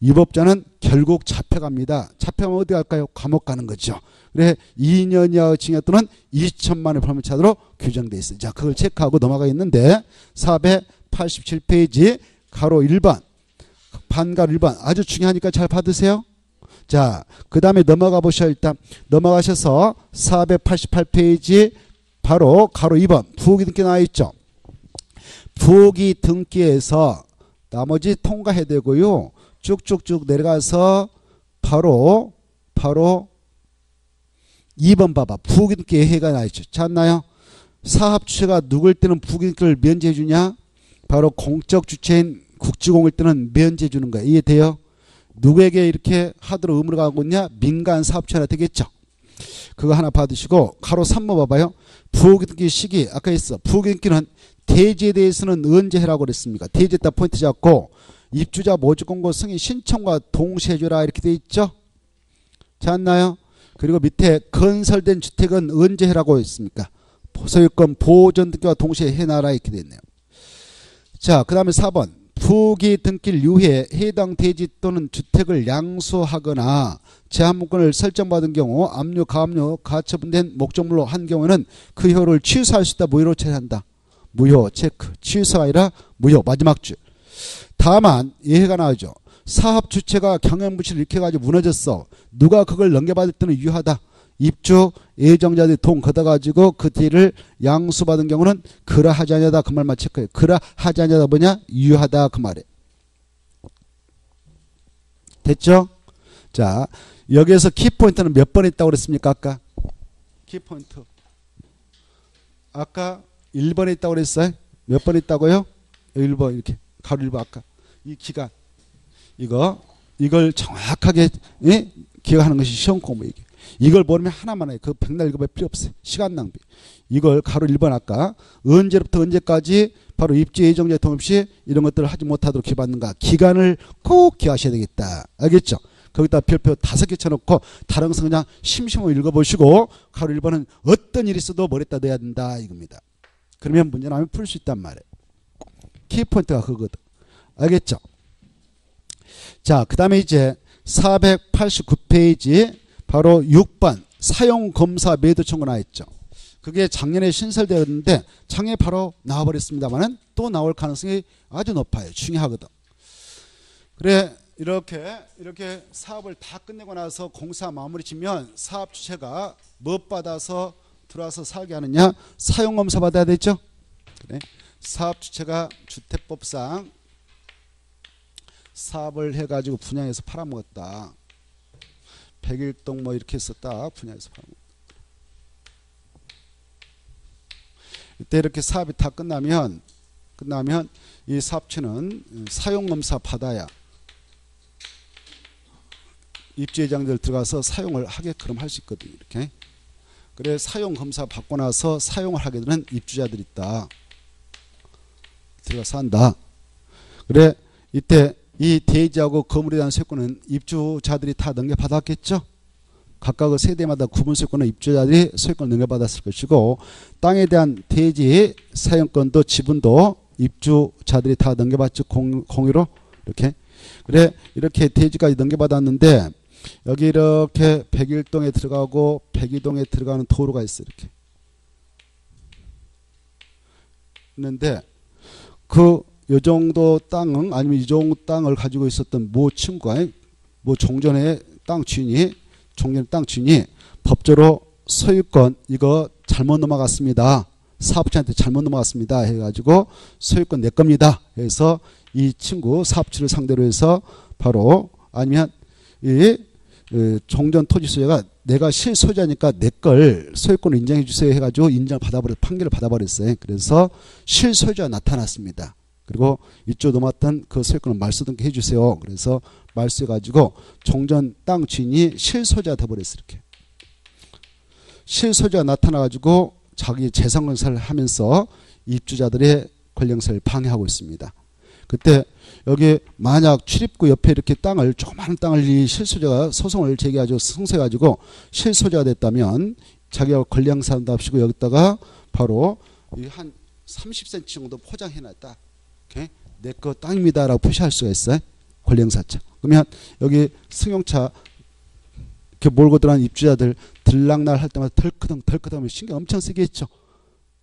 위법자는 결국 잡혀갑니다. 잡혀가면 어디 갈까요? 감옥 가는 거죠. 그래 2년 이하 징역 또는 2천만 원의 벌금차도로 규정되어 있어요. 자 그걸 체크하고 넘어가겠는데 487페이지 가로 1번 반가로 1번 아주 중요하니까 잘 받으세요. 자 그 다음에 넘어가 보셔. 일단 넘어가셔서 488페이지 바로 가로 2번 부기등기 나와 있죠. 부기등기에서 나머지 통과해야 되고요. 쭉쭉쭉 내려가서 바로 2번 봐봐. 부기등기 예외가 나있죠. 찾나요? 사업주체가 누굴 때는 부기등기를 면제해 주냐? 바로 공적 주체인 국지공일 때는 면제해 주는 거야. 이해돼요? 누구에게 이렇게 하도록 의무를 가고 있냐? 민간 사업체나 되겠죠. 그거 하나 받으시고 가로 3번 봐봐요. 부기등기 시기 아까 했어. 부기등기는 대지에 대해서는 언제 해라고 그랬습니까? 대지에다 포인트 잡고 입주자 모집공고 승인 신청과 동시에 해줘라 이렇게 돼 있죠. 찾나요? 그리고 밑에 건설된 주택은 언제 해라고 했습니까? 소유권 보존 등기와 동시에 해놔라 이렇게 돼 있네요. 자, 그 다음에 4번 부기등기를 이후에 해당 대지 또는 주택을 양수하거나 제한문건을 설정받은 경우 압류, 가압류, 가처분된 목적물로 한 경우에는 그 효를 취소할 수 있다. 무효로 처리한다. 무효 체크. 취소가 아니라 무효. 마지막 줄. 다만 예외가 나오죠. 사업 주체가 경영부실을 일으켜가지고 무너졌어. 누가 그걸 넘겨받을 때는 유효하다. 입주 예정자들이 돈 걷어가지고 그 뒤를 양수받은 경우는 그러하지 않냐다. 그 말만 체크해. 그러하지 않냐다 뭐냐? 유효하다 그 말이에요. 됐죠? 자 여기에서 키포인트는 몇 번 있다고 그랬습니까? 아까 키포인트 아까 1번에 있다고 그랬어요. 몇 번 있다고요? 1번 이렇게 가로 1번 아까 이 기간 이걸 정확하게 기억하는 것이 시험 공부이기. 이걸 모르면 하나만 해요. 그 백날 읽어볼 필요 없어요. 시간 낭비. 이걸 가로 1번 아까 언제부터 언제까지 바로 입주 예정자 통합 시 이런 것들을 하지 못하도록 기받는가. 기간을 꼭 기하셔야 되겠다. 알겠죠? 거기다 별표 5개 쳐놓고 다른 것은 그냥 심심하게 읽어보시고 가로 1번은 어떤 일이 있어도 머리에다 넣어야 된다 이겁니다. 그러면 문제 나오면 풀 수 있단 말이에요. 키포인트가 그거거든. 알겠죠? 자, 그 다음에 이제 489페이지 바로 6번 사용검사 매도 청구 나왔죠. 그게 작년에 신설되었는데 작년에 바로 나와버렸습니다만은 또 나올 가능성이 아주 높아요. 중요하거든. 그래 이렇게 사업을 다 끝내고 나서 공사 마무리 지면 사업 주체가 뭐 받아서 들어와서 살게 하느냐? 사용검사 받아야 되죠. 그래. 사업 주체가 주택법상 사업을 해가지고 분양해서 팔아먹었다. 101동 뭐 이렇게 했었다. 분양해서 팔아먹었다. 이때 이렇게 사업이 다 끝나면 이 사업체는 사용검사 받아야 입주예정자들 들어가서 사용을 하게끔 할 수 있거든요. 이렇게. 그래 사용 검사 받고 나서 사용을 하게 되는 입주자들이 있다. 들어가서 한다. 그래 이때 이 대지하고 건물에 대한 소유권은 입주자들이 다 넘겨받았겠죠. 각각의 세대마다 구분 소유권은 입주자들이 소유권을 넘겨받았을 것이고 땅에 대한 대지 사용권도 지분도 입주자들이 다 넘겨받죠. 공유로 이렇게. 그래 이렇게 대지까지 넘겨받았는데 여기 이렇게 101동에 들어가고 102동에 들어가는 도로가 있어. 이렇게 있는데 그 요 정도 땅은 아니면 이 정도 땅을 가지고 있었던 모 친구가 뭐 종전의 땅 주인이 법적으로 소유권 이거 잘못 넘어갔습니다. 사업주한테 잘못 넘어갔습니다. 해가지고 소유권 내 겁니다. 해서 이 친구 사업주를 상대로 해서 바로 아니면 이 종전 토지 소유가 내가 실소유자니까 내 걸 소유권을 인정해 주세요 해가지고 인정을 판결을 받아버렸어요. 그래서 실소유자가 나타났습니다. 그리고 이쪽 넘어왔던 그 소유권을 말소 등기해 주세요. 그래서 말소해가지고 종전 땅 주인이 실소유자가 돼버렸어요. 이렇게 실소유자가 나타나가지고 자기 재산공사를 하면서 입주자들의 권리행사를 방해하고 있습니다. 그때 여기 만약 출입구 옆에 이렇게 땅을 조그마한 땅을 이 실소유자가 소송을 제기하고 승소해가지고 실소유자가 됐다면 자기가 권리행사한답시고 여기다가 바로 한 30cm 정도 포장해놨다. 내 거 땅입니다라고 표시할 수가 있어요. 권리행사차. 그러면 여기 승용차 이렇게 몰고 들어간 입주자들 들락날 할 때마다 덜커덩 신경 엄청 쓰게 했죠.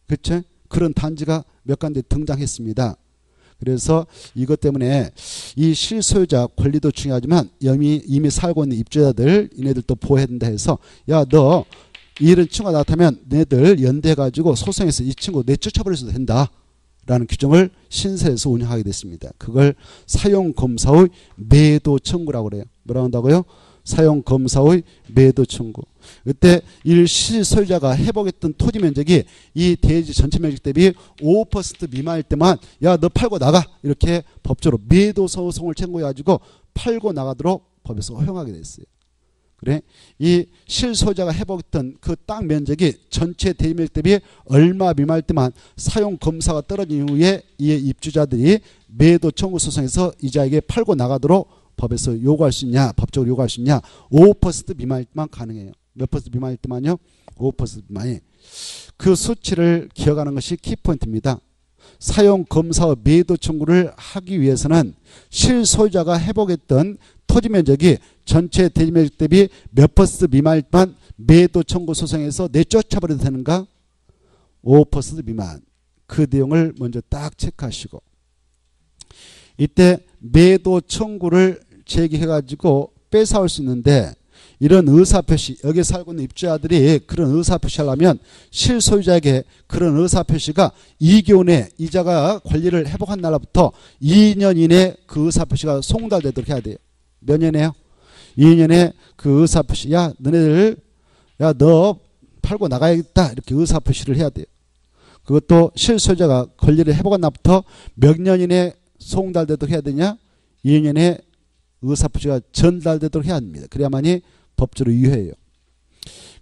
그렇죠? 그런 단지가 몇 군데 등장했습니다. 그래서 이것 때문에 이 실소유자 권리도 중요하지만 이미 살고 있는 입주자들 이네들도 보호해야 된다 해서 야 너 이런 친구가 나타나면 너희들 연대해가지고 소송해서 이 친구 내쫓아버려도 된다. 라는 규정을 신설해서 운영하게 됐습니다. 그걸 사용검사의 매도 청구라고 그래요. 뭐라고 한다고요? 사용검사의 매도 청구. 그때 이 실소유자가 회복했던 토지 면적이 이 대지 전체 면적 대비 5% 미만일 때만 야 너 팔고 나가 이렇게 법적으로 매도 소송을 청구해가지고 팔고 나가도록 법에서 허용하게 됐어요. 그래 이 실소유자가 회복했던 그 땅 면적이 전체 대지면적 대비 얼마 미만일 때만 사용검사가 떨어진 이후에 이 입주자들이 매도 청구 소송에서 이자에게 팔고 나가도록 법에서 요구할 수 있냐, 법적으로 요구할 수 있냐, 5% 미만일 때만 가능해요. 몇 퍼센트 미만일 때만요? 5% 미만이. 그 수치를 기억하는 것이 키포인트입니다. 사용검사와 매도 청구를 하기 위해서는 실소유자가 회복했던 토지 면적이 전체 대지 면적 대비 몇 퍼센트 미만일 때만 매도 청구 소송에서 내쫓아버려도 되는가? 5% 미만. 그 내용을 먼저 딱 체크하시고 이때 매도 청구를 제기해가지고 뺏어올 수 있는데 이런 의사표시 여기 살고 있는 입주자들이 그런 의사표시 하려면 실소유자에게 그런 의사표시가 2개월 내 이자가 권리를 회복한 날부터 2년 이내 그 의사표시가 송달되도록 해야 돼요. 몇 년에요? 2년에 그 의사표시 야 너네들 야 너 팔고 나가야겠다 이렇게 의사표시를 해야 돼요. 그것도 실소유자가 권리를 회복한 날부터 몇 년 이내 송달되도록 해야 되냐? 2년에 의사표시가 전달되도록 해야 합니다. 그래야만이 법적으로 유효해요.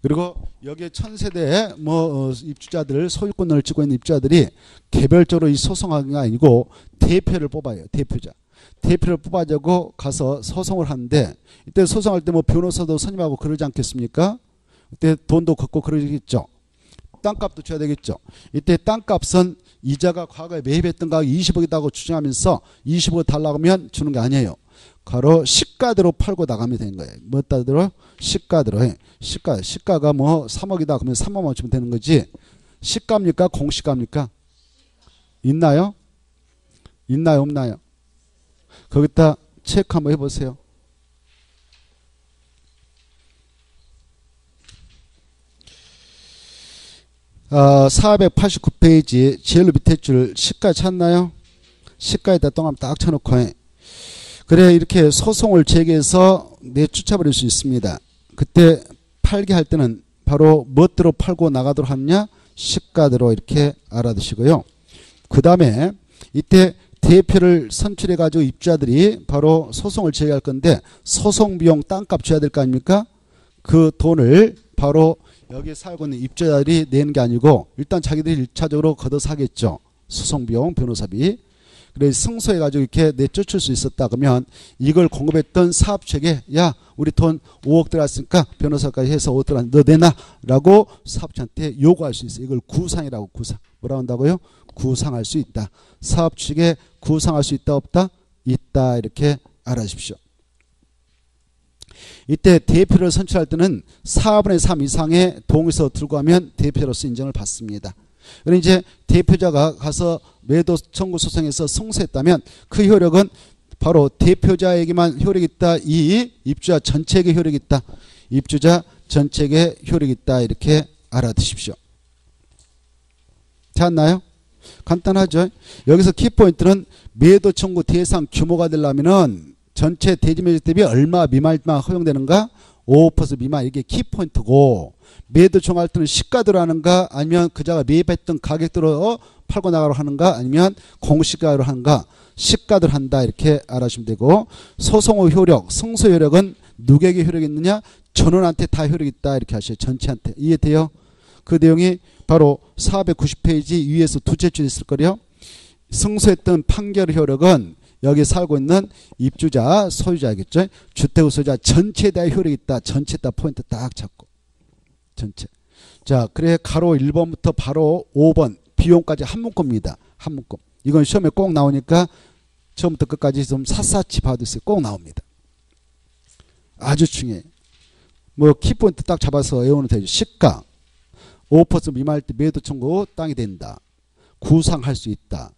그리고 여기에 1000세대 입주자들 소유권을 쥐고 있는 입주자들이 개별적으로 이 소송하는 게 아니고 대표를 뽑아요. 대표를 뽑아가지고 가서 소송을 하는데 이때 소송할 때 변호사도 선임하고 그러지 않겠습니까? 그때 돈도 걷고 그러겠죠. 땅값도 줘야 되겠죠. 이때 땅값은 이자가 과거에 매입했던 가격이 20억이라고 주장하면서 20억 달라고 하면 주는 게 아니에요. 바로 시가대로 팔고 나가면 되는 거예요. 뭐 따로? 시가대로 해. 시가가 3억이다 그러면 3억만 주면 되는 거지. 시가입니까? 공시가입니까? 있나요? 없나요? 거기다 체크 한번 해보세요. 아, 489페이지 제일 밑에 줄 시가 찾나요? 시가에다 동그라미 딱 쳐놓고 해. 그래 이렇게 소송을 제기해서 내쫓아버릴 수 있습니다. 그때 팔게 할 때는 바로 멋대로 팔고 나가도록 하느냐 시가대로 이렇게 알아두시고요. 그 다음에 이때 대표를 선출해 가지고 입주자들이 바로 소송을 제기할 건데 소송 비용 땅값 줘야 될 거 아닙니까? 그 돈을 바로 여기에 살고 있는 입주자들이 내는 게 아니고 일단 자기들이 1차적으로 걷어서 하겠죠. 소송 비용, 변호사비. 그래서 승소해 가지고 이렇게 내쫓을 수 있었다 그러면 이걸 공급했던 사업체에게 야 우리 돈 5억 들어갔으니까 변호사까지 해서 5억 들어갔 너 내놔 라고 사업체한테 요구할 수 있어요. 이걸 구상이라고. 구상. 뭐라고 한다고요? 구상할 수 있다. 사업 측에 구상할 수 있다 없다? 있다. 이렇게 알아주십시오. 이때 대표를 선출할 때는 4분의 3 이상의 동의서 들고 가면 대표로서 인정을 받습니다. 그럼 이제 대표자가 가서 매도 청구 소송에서 승소했다면 그 효력은 바로 대표자에게만 효력이 있다. 이 입주자 전체에게 효력이 있다. 입주자 전체에게 효력이 있다. 이렇게 알아두십시오. 됐나요? 간단하죠. 여기서 키포인트는 매도 청구 대상 규모가 되려면은 전체 대지면적 대비 얼마 미만만 허용되는가? 5% 미만. 이게 키포인트고 매도 청구할 때는 시가대로 하는가 아니면 그자가 매입했던 가격대로 팔고 나가로 하는가 아니면 공시가로 하는가? 시가대로 한다. 이렇게 알아주시면 되고 소송의 효력, 승소 효력은 누구에게 효력이 있느냐? 전원한테 다 효력이 있다. 이렇게 하셔요. 전체한테. 이해돼요? 그 내용이 바로 490페이지 위에서 두째 줄에 있을 거예요. 승소했던 판결 효력은 여기 살고 있는 입주자, 소유자겠죠. 주택 소유자 전체에 대한 효력이 있다. 전체에 다 포인트 딱 잡고. 전체. 자, 그래 가로 1번부터 바로 5번 비용까지 한 문구입니다. 한 문구. 이건 시험에 꼭 나오니까 처음부터 끝까지 좀 샅샅이 봐두세요. 꼭 나옵니다. 아주 중요해요. 뭐 키포인트 딱 잡아서 외우면 되죠. 시가 5% 미만일 때 매도 청구 땅이 된다. 구상할 수 있다.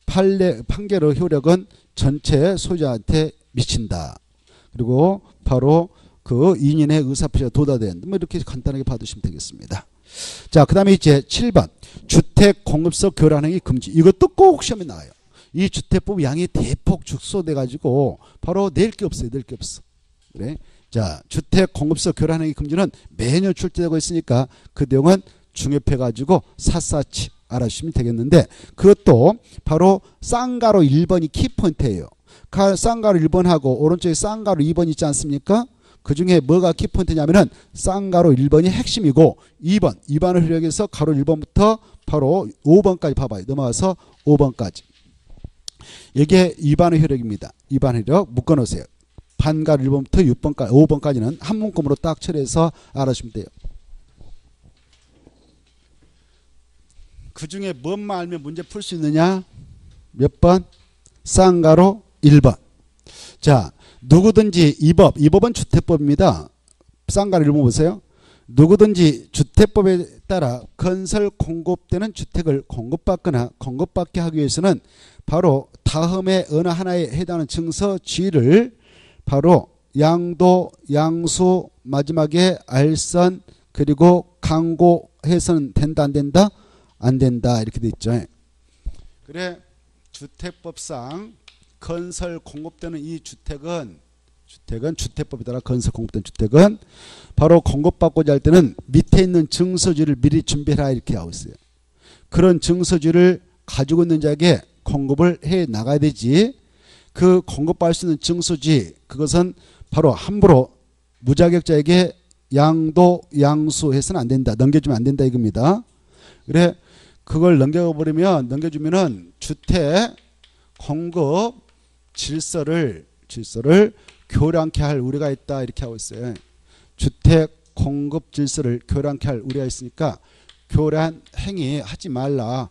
판결의 효력은 전체 소유자한테 미친다. 그리고 바로 그 인인의 의사표시가 도달된다. 뭐 이렇게 간단하게 봐두시면 되겠습니다. 자, 그 다음에 이제 7번 주택 공급서 교란행위 금지. 이것도 꼭 시험에 나와요. 이 주택법 양이 대폭 축소돼 가지고 바로 낼 게 없어요. 낼 게 없어. 그래. 자, 주택 공급서 교란행위 금지는 매년 출제되고 있으니까 그 내용은 중요해 가지고 샅샅이 알아주시면 되겠는데 그것도 바로 쌍가로 1번이 키포인트예요. 쌍가로 1번하고 오른쪽에 쌍가로 2번 있지 않습니까? 그 중에 뭐가 키포인트냐면은 쌍가로 1번이 핵심이고 2번을 효력해서 가로 1번부터 바로 5번까지 봐봐요. 넘어가서 5번까지. 이게 2번의 효력입니다. 2번 효력 묶어놓으세요. 반가로 1번부터 6번까지 5번까지는 한 문구로 딱 처리해서 알아주시면 돼요. 그 중에 뭔만 알면 문제 풀 수 있느냐? 몇 번? 쌍가로 1번. 자, 누구든지 이 법은 주택법입니다. 쌍가로 1번 보세요. 누구든지 주택법에 따라 건설 공급되는 주택을 공급받거나 공급받게 하기 위해서는 바로 다음의 어느 하나에 해당하는 증서 지위를 바로 양도, 양수, 마지막에 알선 그리고 강고해서는 된다 안 된다? 안 된다 이렇게 돼 있죠. 그래 주택법상 건설 공급되는 이 주택은 주택법에 따라 건설 공급된 주택은 바로 공급받고자 할 때는 밑에 있는 증서지를 미리 준비해라 이렇게 하고 있어요. 그런 증서지를 가지고 있는 자에게 공급을 해 나가야 되지. 그 공급받을 수 있는 증서지 그것은 바로 함부로 무자격자에게 양도 양수해서는 안 된다. 넘겨주면 안 된다 이겁니다. 그래 그걸 넘겨주면은 주택 공급 질서를 교란케 할 우려가 있다 이렇게 하고 있어요. 주택 공급 질서를 교란케 할 우려가 있으니까 교란 행위 하지 말라라고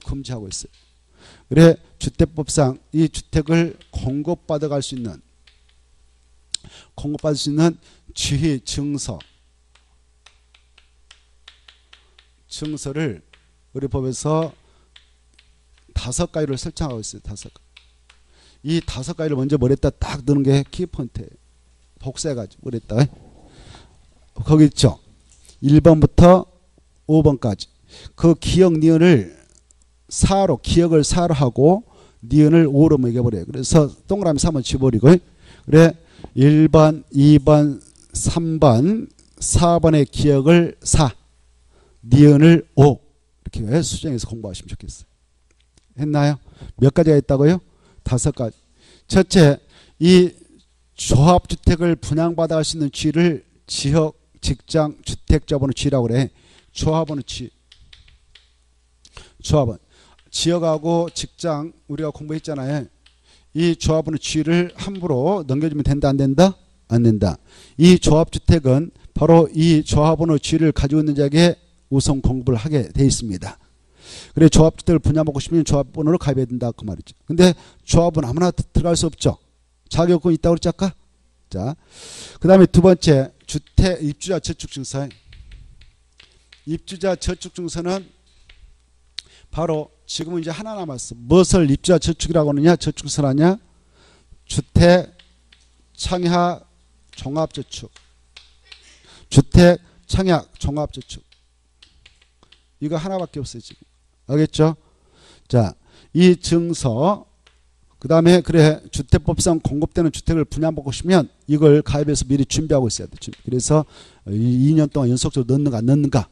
금지하고 있어요. 그래 주택법상 이 주택을 공급받을 수 있는 지휘 증서를 우리 법에서 5가지를 설정하고 있어요. 5가지. 이 5가지를 먼저 뭐랬다 딱 넣는 게 키포인트예요. 복사해가지고 뭐랬다. 거기 있죠. 1번부터 5번까지. 그 기억 니은을 기억을 4로 하고 니은을 5로 매겨버려요. 그래서 동그라미 3을 지워버리고 그래 1번, 2번, 3번, 4번의 기억을 4 니은을 5 이렇게 수정해서 공부하시면 좋겠어요. 했나요? 몇 가지가 있다고요? 5가지. 첫째, 이 조합주택을 분양받아 갈 수 있는 지위를 지역, 직장, 주택자번호 지라고 그래. 조합번호 지. 조합은 지역하고 직장 우리가 공부했잖아요. 이 조합번호 지를 함부로 넘겨주면 된다 안 된다? 안 된다. 이 조합주택은 바로 이 조합번호 지를 가지고 있는 자에게 우선 공부를 하게 돼 있습니다. 그래 조합주택을 분양받고 싶으면 조합번호를 가입해야 된다 그 말이죠. 근데 조합은 아무나 들어갈 수 없죠. 자격증 있다고 그랬지 아까? 자, 그 다음에 두 번째 주택 입주자 저축증서. 입주자 저축증서는 바로 지금은 이제 하나 남았어. 무엇을 입주자 저축이라고 하느냐? 저축증서를 하냐? 주택 청약 종합저축. 주택 청약 종합저축. 이거 하나밖에 없어요 지금. 알겠죠? 자, 이 증서 그 다음에 그래 주택법상 공급되는 주택을 분양받고 싶으면 이걸 가입해서 미리 준비하고 있어야 돼. 그래서 2년 동안 연속적으로 넣는가 안 넣는가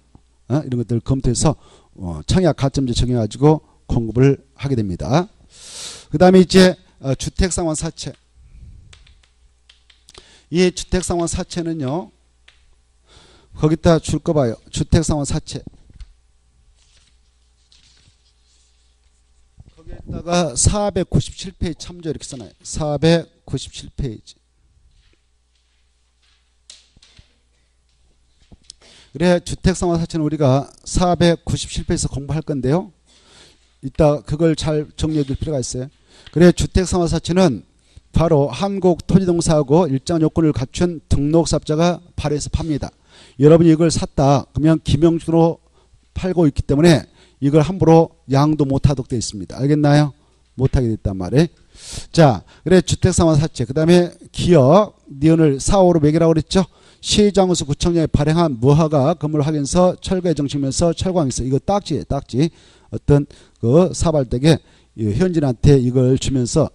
이런 것들을 검토해서 청약 가점제 적용해가지고 공급을 하게 됩니다. 그 다음에 이제 주택상환 사채. 이 주택상환 사채는요. 거기다 줄 거 봐요. 주택상환 사채. 거기에다가 497페이지 참조 이렇게 써놔요. 497페이지. 그래 주택상환 사채는 우리가 497페이지에서 공부할 건데요. 이따 그걸 잘 정리해 둘 필요가 있어요. 그래 주택상환 사채는 바로 한국토지동사하고 일정 요건을 갖춘 등록사업자가 발행해서 팝니다. 여러분이 이걸 샀다 그러면 김영주로 팔고 있기 때문에 이걸 함부로 양도 못하도록 되어 있습니다. 알겠나요? 못하게 됐단 말이에요. 자, 그래 주택상환 사채. 그 다음에 기업 니은을 4호로 매기라고 그랬죠. 시장에서 구청장이 발행한 무허가 건물 확인서 철거 예정시키면서 철거하면서 이거 딱지예요. 딱지. 어떤 그 사발댁에 현진한테 이걸 주면서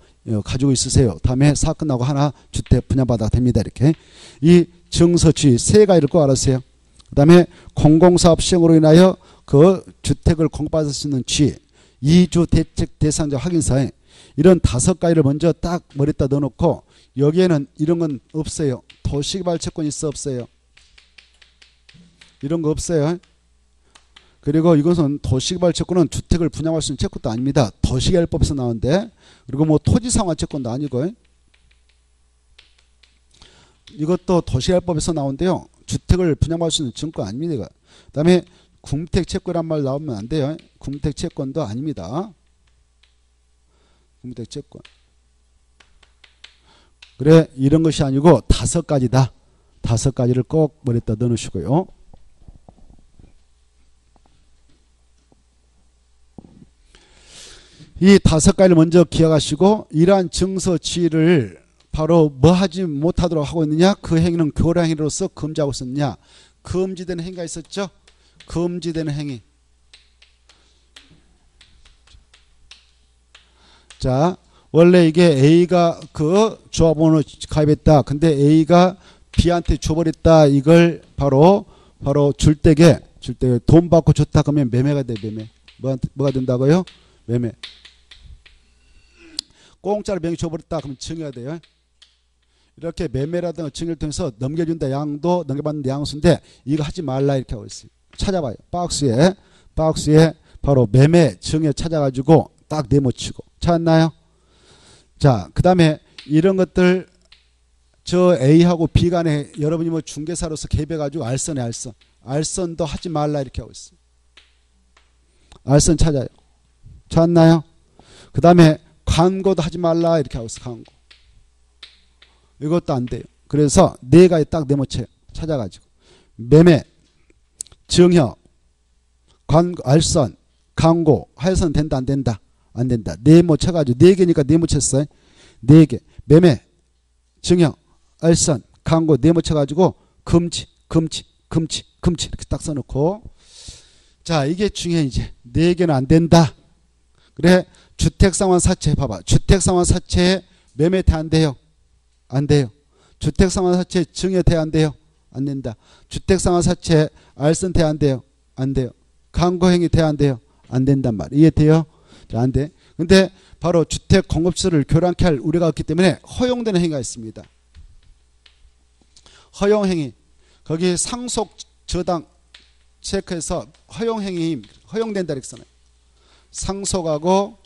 가지고 있으세요. 다음에 사업 끝나고 하나 주택 분양받아 됩니다. 이렇게. 이 증서지 세 가지를 꼭 알아주세요. 그 다음에 공공사업 시행으로 인하여 그 주택을 공급받을 수 있는 지, 이주 대책 대상자 확인서에 이런 5가지를 먼저 딱 머리에다 넣어놓고 여기에는 이런 건 없어요. 도시개발 채권 있어 없어요? 이런 거 없어요. 그리고 이것은 도시개발 채권은 주택을 분양할 수 있는 채권도 아닙니다. 도시개발법에서 나오는데 그리고 뭐 토지상환 채권도 아니고 이것도 도시개발법에서 나오는데요. 주택을 분양할 수 있는 증권 아닙니다. 그 다음에 궁택채권이란 말 나오면 안 돼요. 궁택채권도 아닙니다. 궁택채권. 그래 이런 것이 아니고 5가지다. 5가지를 꼭 머리에다 넣어놓으시고요. 이 5가지를 먼저 기억하시고 이러한 증서지를 바로 뭐 하지 못하도록 하고 있느냐? 그 행위는 교량행위로서 금지하고 있었느냐? 금지되는 행위가 있었죠? 금지되는 행위. 자, 원래 이게 A가 그 조합원을 가입했다. 근데 A가 B한테 줘버렸다. 이걸 바로 줄 때게 돈 받고 줬다. 그러면 매매가 돼. 매매. 뭐가 된다고요? 매매. 공짜로 명의 줘버렸다. 그러면 증여가 돼요. 이렇게 매매라든가 증여를 통해서 넘겨준다. 양도 넘겨받는 양수인데 이거 하지 말라 이렇게 하고 있어요. 찾아봐요. 박스에 바로 매매 증여 찾아가지고 딱 네모치고 찾았나요? 자, 그 다음에 이런 것들 저 A하고 B 간에 여러분이 뭐 중개사로서 개입해가지고 알선도 하지 말라 이렇게 하고 있어요. 알선 찾아요. 찾았나요? 그 다음에 광고도 하지 말라 이렇게 하고 있어요. 광고. 이것도 안 돼요. 그래서 4가지 딱 네모쳐요. 찾아가지고 매매 증여 광고 알선 광고 하여선 된다 안 된다? 안 된다. 네모쳐가지고 4개니까 네모쳤어요. 4개 매매 증여 알선 광고 네모쳐가지고 금지 이렇게 딱 써놓고 자 이게 중요해. 이제 4개는 안 된다. 그래 주택상환 사채 봐봐. 주택상환 사채 매매 돼 안 돼요? 안 돼요. 주택상환 사채 증여 돼 안 돼요? 안 된다. 주택상환 사채 알선 돼 안 돼요? 안 돼요. 광고행위 돼 안 돼요? 안 된단 말이에요. 이해돼요? 자, 안 돼. 근데 바로 주택 공급시설을 교량케 할 우려가 없기 때문에 허용되는 행위가 있습니다. 허용행위. 거기 상속 저당 체크해서 허용행위, 허용된다 이렇게 써요. 상속하고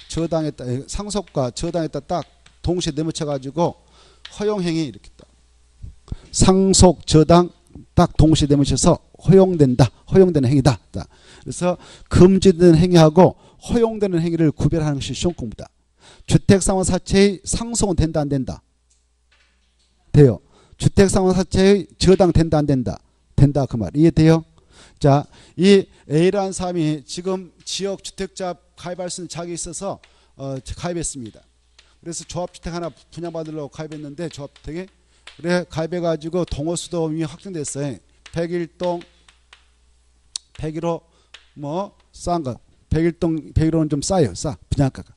저당했다, 상속과 저당했다 딱 동시에 내묻혀가지고 허용행위 이렇게 딱. 상속, 저당 딱 동시에 내묻혀서 허용된다, 허용되는 행위다. 그래서 금지되는 행위하고 허용되는 행위를 구별하는 것이 시험 공부다. 주택상호사채의 상속은 된다 안 된다? 돼요. 주택상호사채의 저당 된다 안 된다? 된다 그 말 이해돼요? 자, 이 A라는 사람이 지금 지역주택자 가입할 수 있는 자격이 있어서 가입했습니다. 그래서 조합주택 하나 분양받으려고 가입했는데 조합주택에 그래 가입해가지고 동호수도 이미 확정됐어요. 101동 101호 뭐 싼 거 101호는 좀 싸요. 싸 분양가가.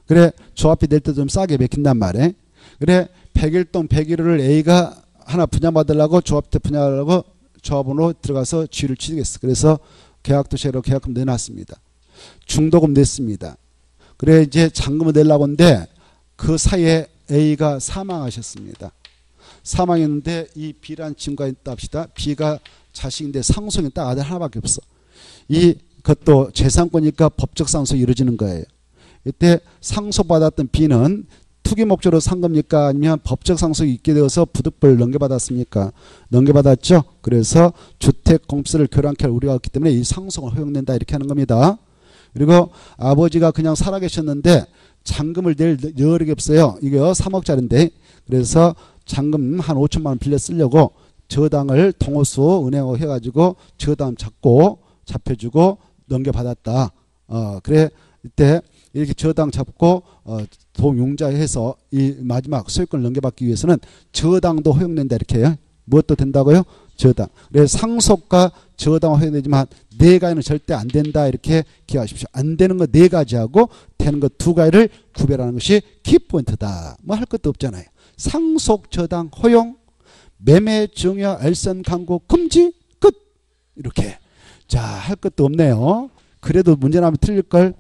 그래 조합비 낼 때 좀 싸게 맥힌단 말이에요. 그래 101동 101호를 A가 하나 분양받으려고 조합주택 분양하려고 조합원으로 들어가서 지위를 취득했어. 그래서 계약도시로 계약금 내놨습니다. 중도금 냈습니다. 그래 이제 잔금을 내려고 하는데 그 사이에 A가 사망하셨습니다. 사망했는데 이 B라는 친구가 있다 합시다. B가 자식인데 상속이 딱 아들 하나밖에 없어. 이것도 재산권이니까 법적 상속이 이루어지는 거예요. 이때 상속받았던 B는 투기 목적으로 산 겁니까? 아니면 법적 상속이 있게 되어서 부득불 넘겨받았습니까? 넘겨받았죠. 그래서 주택공급세를 교량케 할 우려가 있기 때문에 이 상속은 허용된다 이렇게 하는 겁니다. 그리고 아버지가 그냥 살아계셨는데 잔금을 낼 여력이 없어요. 이거 3억짜리인데 그래서 잔금 한 5천만 원 빌려 쓰려고 저당을 동호수 은행하고 해가지고 저당 잡고 잡혀주고 넘겨받았다. 그래 이때 이렇게 저당 잡고 동용자해서 이 마지막 소유권을 넘겨받기 위해서는 저당도 허용된다 이렇게 해요. 무엇도 된다고요? 저당. 그래서 상속과 저당은 허용되지만 네 가지는 절대 안 된다 이렇게 기억하십시오. 안 되는 거 네 가지하고 되는 거 두 가지를 구별하는 것이 키포인트다. 뭐 할 것도 없잖아요. 상속, 저당, 허용, 매매, 증여, 알선, 강구, 금지, 끝. 이렇게. 자, 할 것도 없네요. 그래도 문제 나면 틀릴걸.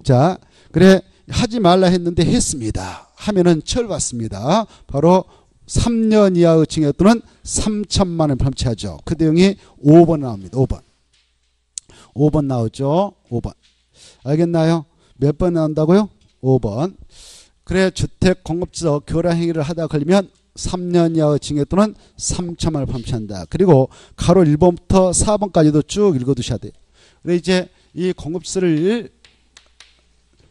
자, 그래 하지 말라 했는데 했습니다. 하면은 처벌 받습니다. 바로 3년 이하의 징역 또는 3천만 원 범죄하죠. 그 내용이 5번 나옵니다. 5번 나오죠. 5번. 알겠나요? 몇 번 나온다고요? 5번. 그래 주택공급지서 교량행위를 하다 걸리면 3년 이하의 징역 또는 3천만 원 범죄한다. 그리고 가로 1번부터 4번까지도 쭉 읽어두셔야 돼요. 그래 이제 이 공급지를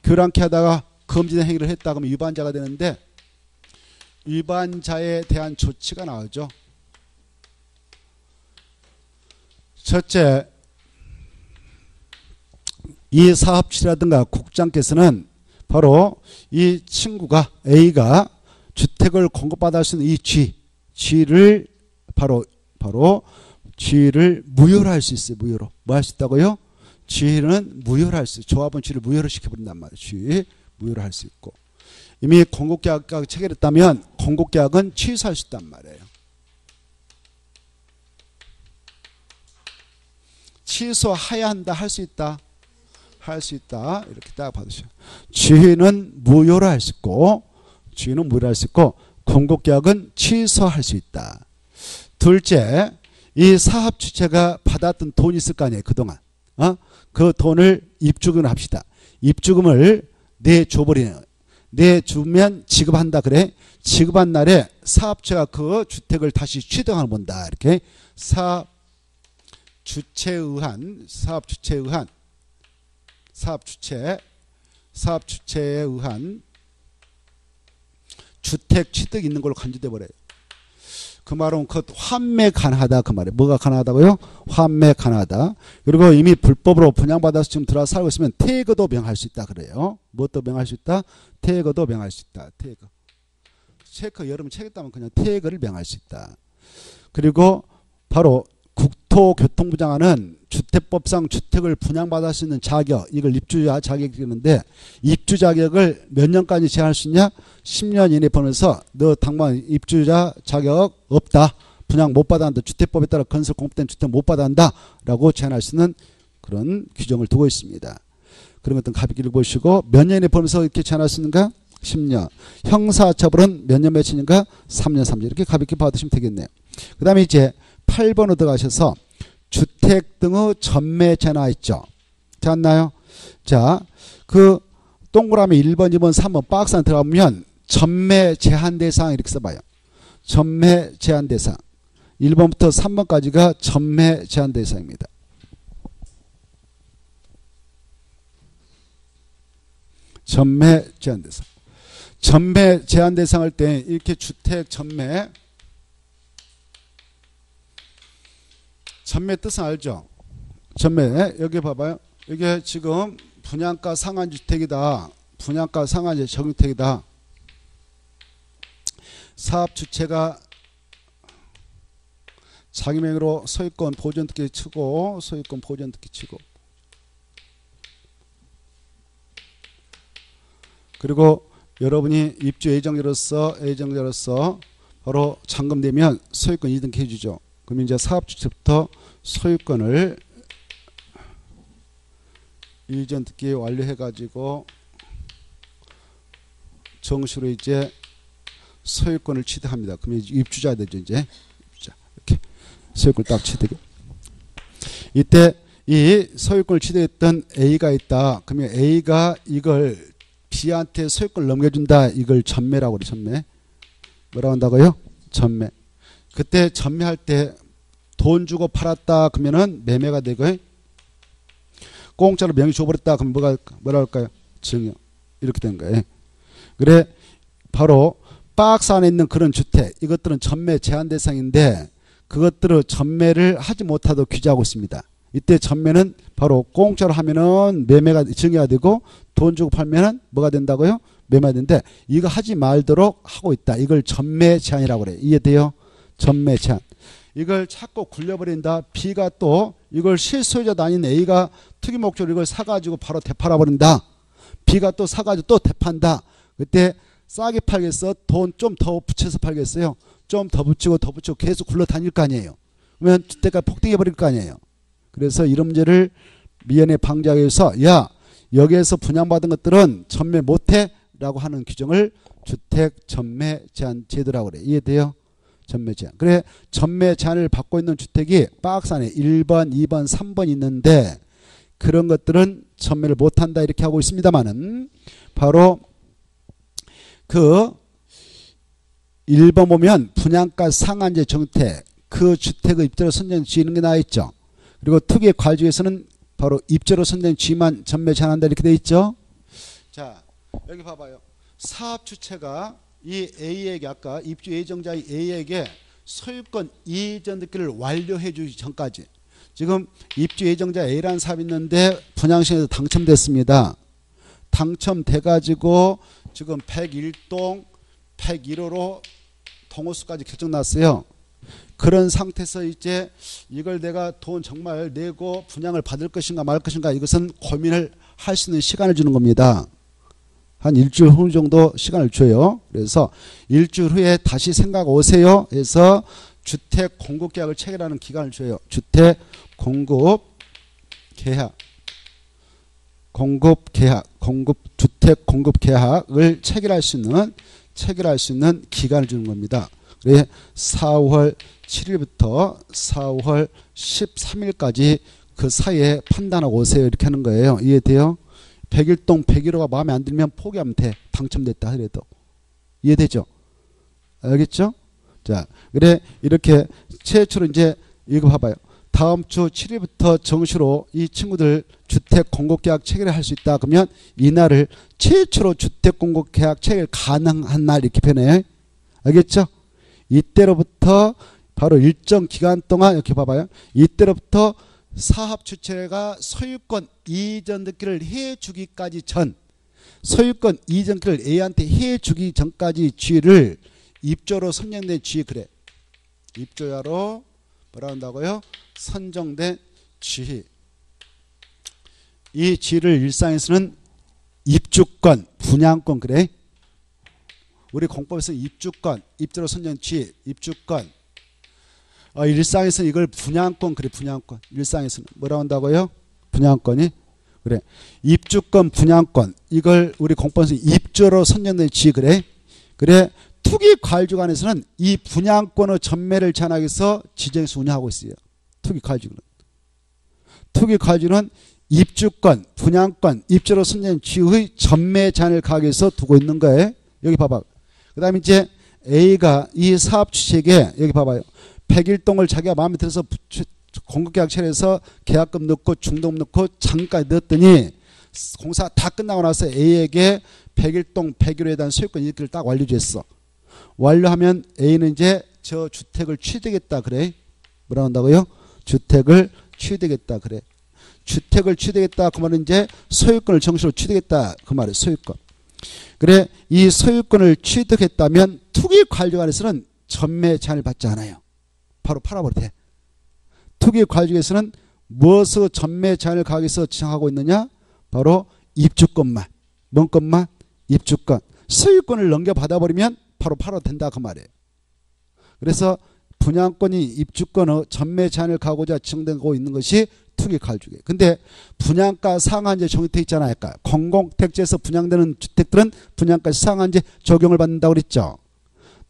교량케 하다가 금지된 행위를 했다 그러면 위반자가 되는데 위반자에 대한 조치가 나오죠. 첫째, 이 사업주라든가 국장께서는 바로 이 친구가 A가 주택을 공급받을 수 있는 이 쥐를 바로 쥐를 무효로 할 수 있어요. 무효로. 뭐 할 수 있다고요? 쥐는 무효로 할 수 있어요. 조합은 쥐를 무효로 시켜버린단 말이에요. 쥐 무효로 할 수 있고. 이미 공급계약과 체결했다면 공급계약은 취소할 수 있단 말이에요. 취소해야 한다. 할 수 있다. 할 수 있다. 이렇게 딱 받으셔요. 쥐는 무효로 할 수 있고 쥐는 무효로 할 수 있고 공급계약은 취소할 수 있다. 둘째, 이 사업 주체가 받았던 돈이 있을 거 아니에요. 그동안. 그 돈을 입주금을 합시다. 입주금을 내줘버리는 내주면 지급한다 그래. 지급한 날에 사업주체가 그 주택을 다시 취득하는 본다. 이렇게 사업주체에 의한 주택 취득이 있는 걸로 간주돼 버려요. 그 말은 그 환매 가능하다 그 말이에요. 뭐가 가능하다고요? 환매 가능하다. 그리고 이미 불법으로 분양받아서 지금 들어와서 살고 있으면 퇴거도 명할 수 있다 그래요. 무엇도 명할 수 있다? 퇴거도 명할 수 있다. 퇴거. 체크 여러분 체크했다면 그냥 퇴거를 명할 수 있다. 그리고 바로 국토교통부 장관은 주택법상 주택을 분양받을 수 있는 자격, 이걸 입주자 자격이라는데 입주 자격을 몇 년까지 제한할 수 있냐? 10년 이내에 보면서 너 당만 입주자 자격 없다. 분양 못 받아한다. 주택법에 따라 건설 공급된 주택 못 받아한다. 라고 제한할 수 있는 그런 규정을 두고 있습니다. 그런 것들은 가볍게 읽어보시고 몇 년에 벌면서 이렇게 제한할 수 있는가? 10년. 형사처벌은 몇 년 몇년인가? 3년 3년. 이렇게 가볍게 받으시면 되겠네요. 그 다음에 이제 8번으로 들어가셔서 주택 등의 전매 제한 있죠. 잤나요? 자, 그 동그라미 1번, 2번, 3번 박스 안에 들어가면 전매 제한 대상 이렇게 써봐요. 전매 제한 대상. 1번부터 3번까지가 전매 제한 대상입니다. 전매 제한 대상. 전매 제한 대상 할 때 이렇게 주택 전매 뜻은 알죠? 전매 여기 봐봐요. 이게 지금 분양가 상한제 주택이다. 분양가 상한제 적용주택이다. 사업 주체가 자기 명의로 소유권 보존 등기 치고 소유권 보존 등기 치고 그리고 여러분이 입주 예정자로서 바로 잔금되면 소유권 이등기 해주죠. 그럼 이제 사업주체부터 소유권을 이전 등기 완료해 가지고 정식으로 이제 소유권을 취득합니다. 그러면 입주자 되죠. 이제 입주자 이렇게 소유권을 딱 취득해. 이때 이 소유권을 취득했던 A가 있다. 그러면 A가 이걸 B한테 소유권을 넘겨준다. 이걸 전매라고 그래. 전매. 뭐라고 한다고요? 전매. 그때 전매할 때 돈 주고 팔았다. 그러면은 매매가 되고 공짜로 명의 줘버렸다. 그럼 뭐라 할까요? 증여. 이렇게 된 거예요. 그래 바로 박스 안에 있는 그런 주택 이것들은 전매 제한 대상인데 그것들을 전매를 하지 못하도록 규제하고 있습니다. 이때 전매는 바로 공짜로 하면은 매매가 증여가 되고 돈 주고 팔면은 뭐가 된다고요? 매매가 되는데 이거 하지 말도록 하고 있다. 이걸 전매 제한이라고 그래요. 이해돼요? 전매 제한. 이걸 찾고 굴려버린다. B가 또 이걸 실소유자도 아닌 A가 투기 목적으로 이걸 사가지고 바로 되팔아 버린다. B가 또 사가지고 또 되판다. 그때 싸게 팔겠어? 돈 좀 더 붙여서 팔겠어요? 좀 더 붙이고 더 붙이고 계속 굴러다닐 거 아니에요. 그러면 주택가 폭등해 버릴 거 아니에요. 그래서 이런 문제를 미연에 방지하기 위해서 야 여기에서 분양받은 것들은 전매 못해 라고 하는 규정을 주택 전매 제한 제도라고 그래. 이해돼요? 전매 제한. 그래 전매 제한을 받고 있는 주택이 박스 안에 1번, 2번, 3번 있는데 그런 것들은 전매를 못한다 이렇게 하고 있습니다만은 바로 그 1번 보면 분양가 상한제 정택 그 주택의 입주로 선정 지는 게 나와 있죠. 그리고 특유의 과주에서는 바로 입주로 선정 지만 전매 제한한다 이렇게 돼 있죠. 자 여기 봐봐요. 사업 주체가 이 A에게 아까 입주 예정자의 A에게 소유권 이전 등기를 완료해 주기 전까지 지금 입주 예정자 A라는 사업이 있는데 분양시에서 당첨됐습니다. 당첨돼 가지고 지금 101동 101호로 동호수까지 결정났어요. 그런 상태에서 이제 이걸 내가 돈 정말 내고 분양을 받을 것인가 말 것인가 이것은 고민을 할 수 있는 시간을 주는 겁니다. 한 일주일 후 정도 시간을 줘요. 그래서 일주일 후에 다시 생각 오세요 해서 주택 공급 계약을 체결하는 기간을 줘요. 주택 공급 계약 주택 공급 계약을 체결할 수 있는 기간을 주는 겁니다. 그래 4월 7일부터 4월 13일까지 그 사이에 판단하고 오세요 이렇게 하는 거예요. 이해돼요? 101동 101호가 마음에 안 들면 포기하면 돼. 당첨됐다 하더라도. 이해되죠? 알겠죠? 자, 그래 이렇게 최초로 이제 이거 봐봐요. 다음 주 7일부터 정시로 이 친구들 주택 공급계약 체결을 할 수 있다. 그러면 이날을 최초로 주택 공급계약 체결 가능한 날 이렇게 표현해요. 알겠죠? 이때로부터 바로 일정 기간 동안 이렇게 봐봐요. 이때로부터 사업 주체가 소유권 이전 등기를 해주기까지 전 소유권 이전 등기를 A한테 해주기 전까지 지위를 입조로 선정된 지위 그래. 입조자로 뭐라 한다고요? 선정된 지위. 이 지위를 일상에서는 입주권, 분양권 그래. 우리 공법에서 입주권, 입조로 선정된 지위, 입주권. 일상에서는 이걸 분양권 그래. 분양권. 일상에서는 뭐라 한다고요? 분양권이 그래. 입주권, 분양권 이걸 우리 공법에서 입주로 선정된 지위 그래. 그래. 투기 과일주간에서는 이 분양권의 전매를 제한하기 위해서 지정해서 운영하고 있어요. 투기 과일주는. 투기 과일주는 입주권, 분양권, 입주로 선정된 지위의 전매 제한을 가하기 위해서 두고 있는 거예요. 여기 봐봐. 그 다음에 이제 A가 이 사업 주체에게 여기 봐봐요. 101동을 자기가 마음에 들어서 공급계약 체결해서 계약금 넣고 중도금 넣고 장까지 넣었더니 공사 다 끝나고 나서 A에게 101동 101호에 대한 소유권 이익을 딱 완료했어. 완료하면 A는 이제 저 주택을 취득했다 그래. 뭐라고 한다고요? 주택을 취득했다 그래. 주택을 취득했다 그 말은 이제 소유권을 정식으로 취득했다 그 말이에요. 소유권. 그래 이 소유권을 취득했다면 투기과일주간에서는 전매 제한을 받지 않아요. 바로 팔아버려 돼. 투기과일주간에서는 무엇을 전매 제한을 가하기 위해서 지정하고 있느냐? 바로 입주권만. 뭔 것만? 입주권. 소유권을 넘겨받아버리면 바로 팔아도 된다 그 말이에요. 그래서 분양권이 입주권의 전매 제한을 가하고자 지정되고 있는 것이 투기과일주기. 근데 분양가 상한제 적용돼 있잖아요. 아까 공공택지에서 분양되는 주택들은 분양가 상한제 적용을 받는다고 그랬죠.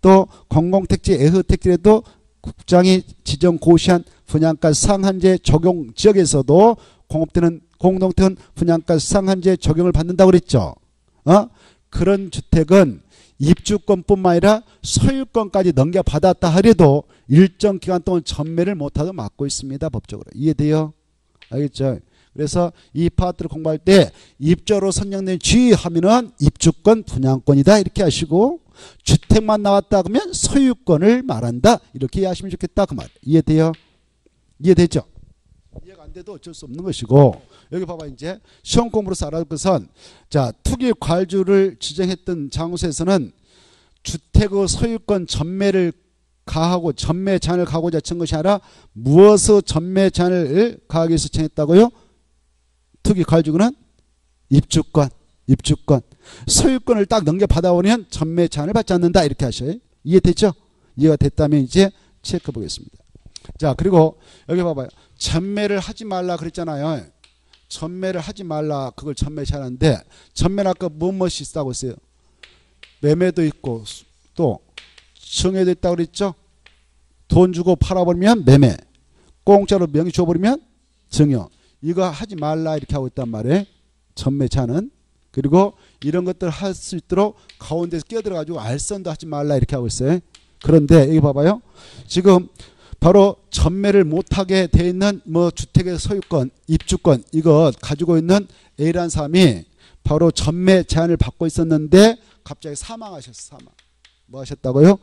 또 공공택지 애허택지에도 국장이 지정 고시한 분양가 상한제 적용 지역에서도 공업되는 공동택은 분양가 상한제 적용을 받는다고 그랬죠. 그런 주택은 입주권뿐만 아니라 소유권까지 넘겨받았다 하려도 일정 기간 동안 전매를 못하도록 막고 있습니다. 법적으로. 이해돼요? 알겠죠? 그래서 이 파트를 공부할 때 입주로 선정된 지위하면은 입주권 분양권이다 이렇게 하시고 주택만 나왔다 그러면 소유권을 말한다 이렇게 이해하시면 좋겠다 그 말. 이해돼요? 이해되죠? 이해가 안 돼도 어쩔 수 없는 것이고 여기 봐봐 이제 시험 공부로서 알아둘 것은 자 투기 과일주를 지정했던 장소에서는 주택의 소유권 전매를 가하고 전매 제한을 가하고자 친 것이 아니라 무엇의 전매 제한을 가하기 위해서 정했다고요? 투기 과일주는 입주권. 소유권을 딱 넘겨받아오면 전매 제한을 받지 않는다 이렇게 하셔요. 이해됐죠? 이해가 됐다면 이제 체크해 보겠습니다. 자 그리고 여기 봐봐요. 전매를 하지 말라 그랬잖아요. 전매를 하지 말라 그걸 전매 제한하는데 전매는 아까 무엇이 있다고 했어요? 매매도 있고 또 증여도 있다고 그랬죠? 돈 주고 팔아버리면 매매, 공짜로 명의 줘버리면 증여. 이거 하지 말라 이렇게 하고 있단 말이에요. 전매 제한은. 그리고 이런 것들 할 수 있도록 가운데서 끼어들어가지고 알선도 하지 말라 이렇게 하고 있어요. 그런데 여기 봐봐요. 지금 바로 전매를 못하게 돼 있는 뭐 주택의 소유권, 입주권 이거 가지고 있는 A라는 사람이 바로 전매 제한을 받고 있었는데 갑자기 사망하셨어. 뭐 하셨다고요?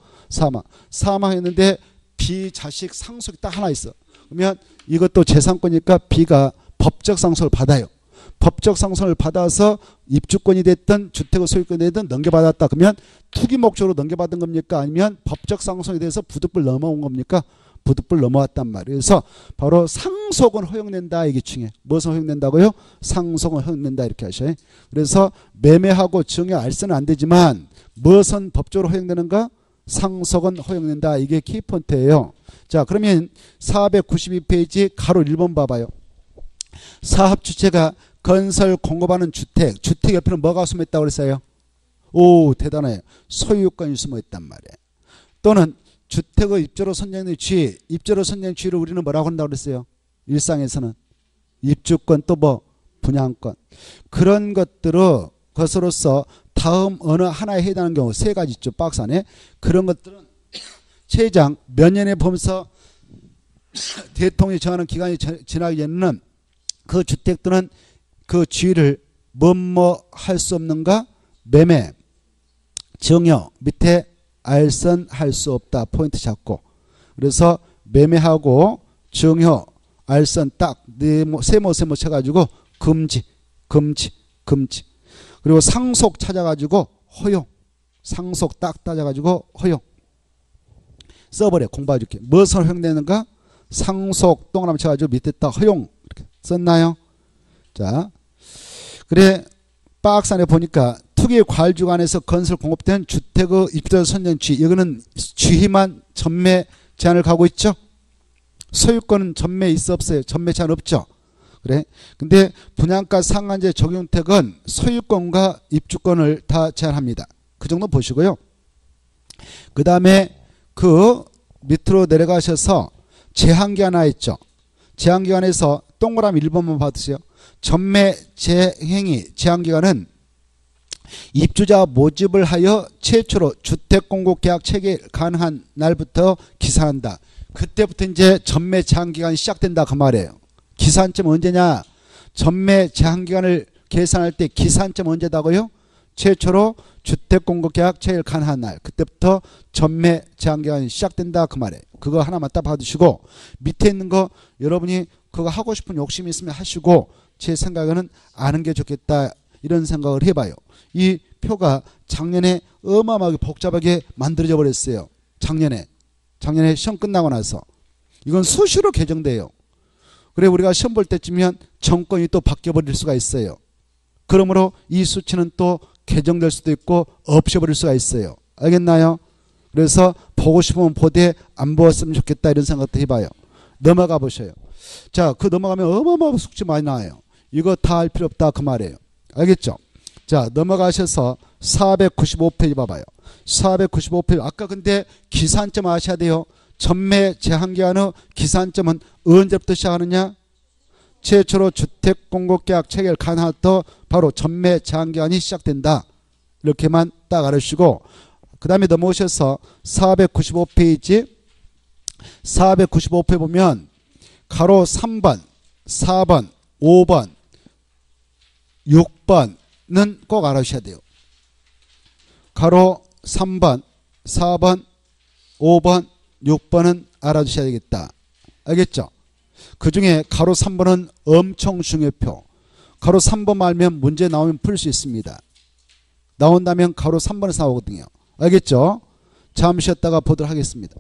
사망했는데 B 자식 상속이 딱 하나 있어. 그러면 이것도 재산권이니까 B가 법적 상속을 받아요. 법적 상속을 받아서 입주권이 됐든 주택의 소유권이 됐든 넘겨받았다. 그러면 투기 목적으로 넘겨받은 겁니까? 아니면 법적 상속에 대해서 부득불 넘어온 겁니까? 부득불 넘어왔단 말이에요. 그래서 바로 상속은 허용된다. 이게 중요해. 무엇은 허용된다고요? 상속은 허용된다. 이렇게 하셔요. 그래서 매매하고 증여 알선은 안 되지만 무엇은 법적으로 허용되는가? 상속은 허용된다. 이게 키포인트예요. 자 그러면 492페이지 가로 1번 봐봐요. 사업 주체가 건설 공급하는 주택 옆에는 뭐가 숨어있다고 그랬어요? 오 대단해요. 소유권이 숨어있단 말이에요. 또는 주택의 입주로 선정된 지위, 입주로 선정된 지위를 우리는 뭐라고 한다고 그랬어요? 일상에서는 입주권 또 뭐 분양권. 그런 것으로서 다음 어느 하나에 해당하는 경우 세 가지 있죠. 박스 안에. 그런 것들은 최장 몇 년에 보면서 대통령이 정하는 기간이 지나기 전에는 그 주택들은 그 지위를 뭐뭐 할 수 없는가? 매매, 증여 밑에 알선할 수 없다. 포인트 잡고. 그래서 매매하고 증여, 알선 딱 세모 쳐가지고 금지. 그리고 상속 찾아가지고 허용. 상속 딱 따져가지고 허용. 써버려. 공부해줄게. 무엇을 허용되는가? 상속 동그라미 쳐가지고 밑에 딱 허용. 이렇게 썼나요? 자, 그래 박스 안에 보니까 투기 과일주간에서 건설 공급된 주택의 입주 선정 지위 이거는 지위만 전매 제한을 가고 있죠. 소유권은 전매 있어 없어요? 전매 제한 없죠. 그래. 근데 분양가 상한제 적용택은 소유권과 입주권을 다 제한합니다. 그 정도 보시고요. 그 다음에 그 밑으로 내려가셔서 제한기간 하나 있죠. 제한기간에서 동그라미 1번만 받으세요. 전매 재행위 제한기간은 입주자 모집을 하여 최초로 주택공급계약 체결 가능한 날부터 기산한다. 그때부터 이제 전매 제한기간이 시작된다 그 말이에요. 기산점 언제냐? 전매 제한기간을 계산할 때 기산점 언제다고요? 최초로 주택공급계약 체결 가능한 날, 그때부터 전매 제한기간이 시작된다 그 말이에요. 그거 하나만 딱 봐두시고 밑에 있는 거 여러분이 그거 하고 싶은 욕심이 있으면 하시고 제 생각에는 아는 게 좋겠다 이런 생각을 해봐요. 이 표가 작년에 어마어마하게 복잡하게 만들어져 버렸어요. 작년에 시험 끝나고 나서 이건 수시로 개정돼요. 그래 우리가 시험 볼 때쯤이면 정권이 또 바뀌어버릴 수가 있어요. 그러므로 이 수치는 또 개정될 수도 있고 없애버릴 수가 있어요. 알겠나요? 그래서 보고 싶으면 보되 안 보았으면 좋겠다 이런 생각도 해봐요. 넘어가 보셔요. 자, 그 넘어가면 어마어마하게 숙제 많이 나와요. 이거 다 할 필요 없다 그 말이에요. 알겠죠? 자, 넘어가셔서 495페이지 봐봐요. 495페이지 아까 근데 기산점 아셔야 돼요. 전매 제한기간의 기산점은 언제부터 시작하느냐? 최초로 주택공급계약 체결 가능하부터 바로 전매 제한기간이 시작된다. 이렇게만 딱 알으시고 그 다음에 넘어오셔서 495페이지 495페이지 보면 가로 3번, 4번, 5번, 6번은 꼭 알아주셔야 돼요. 가로 3번, 4번, 5번, 6번은 알아두셔야 되겠다. 알겠죠? 그 중에 가로 3번은 엄청 중요표. 가로 3번 알면 문제 나오면 풀 수 있습니다. 나온다면 가로 3번에서 나오거든요. 알겠죠? 잠시 쉬었다가 보도록 하겠습니다.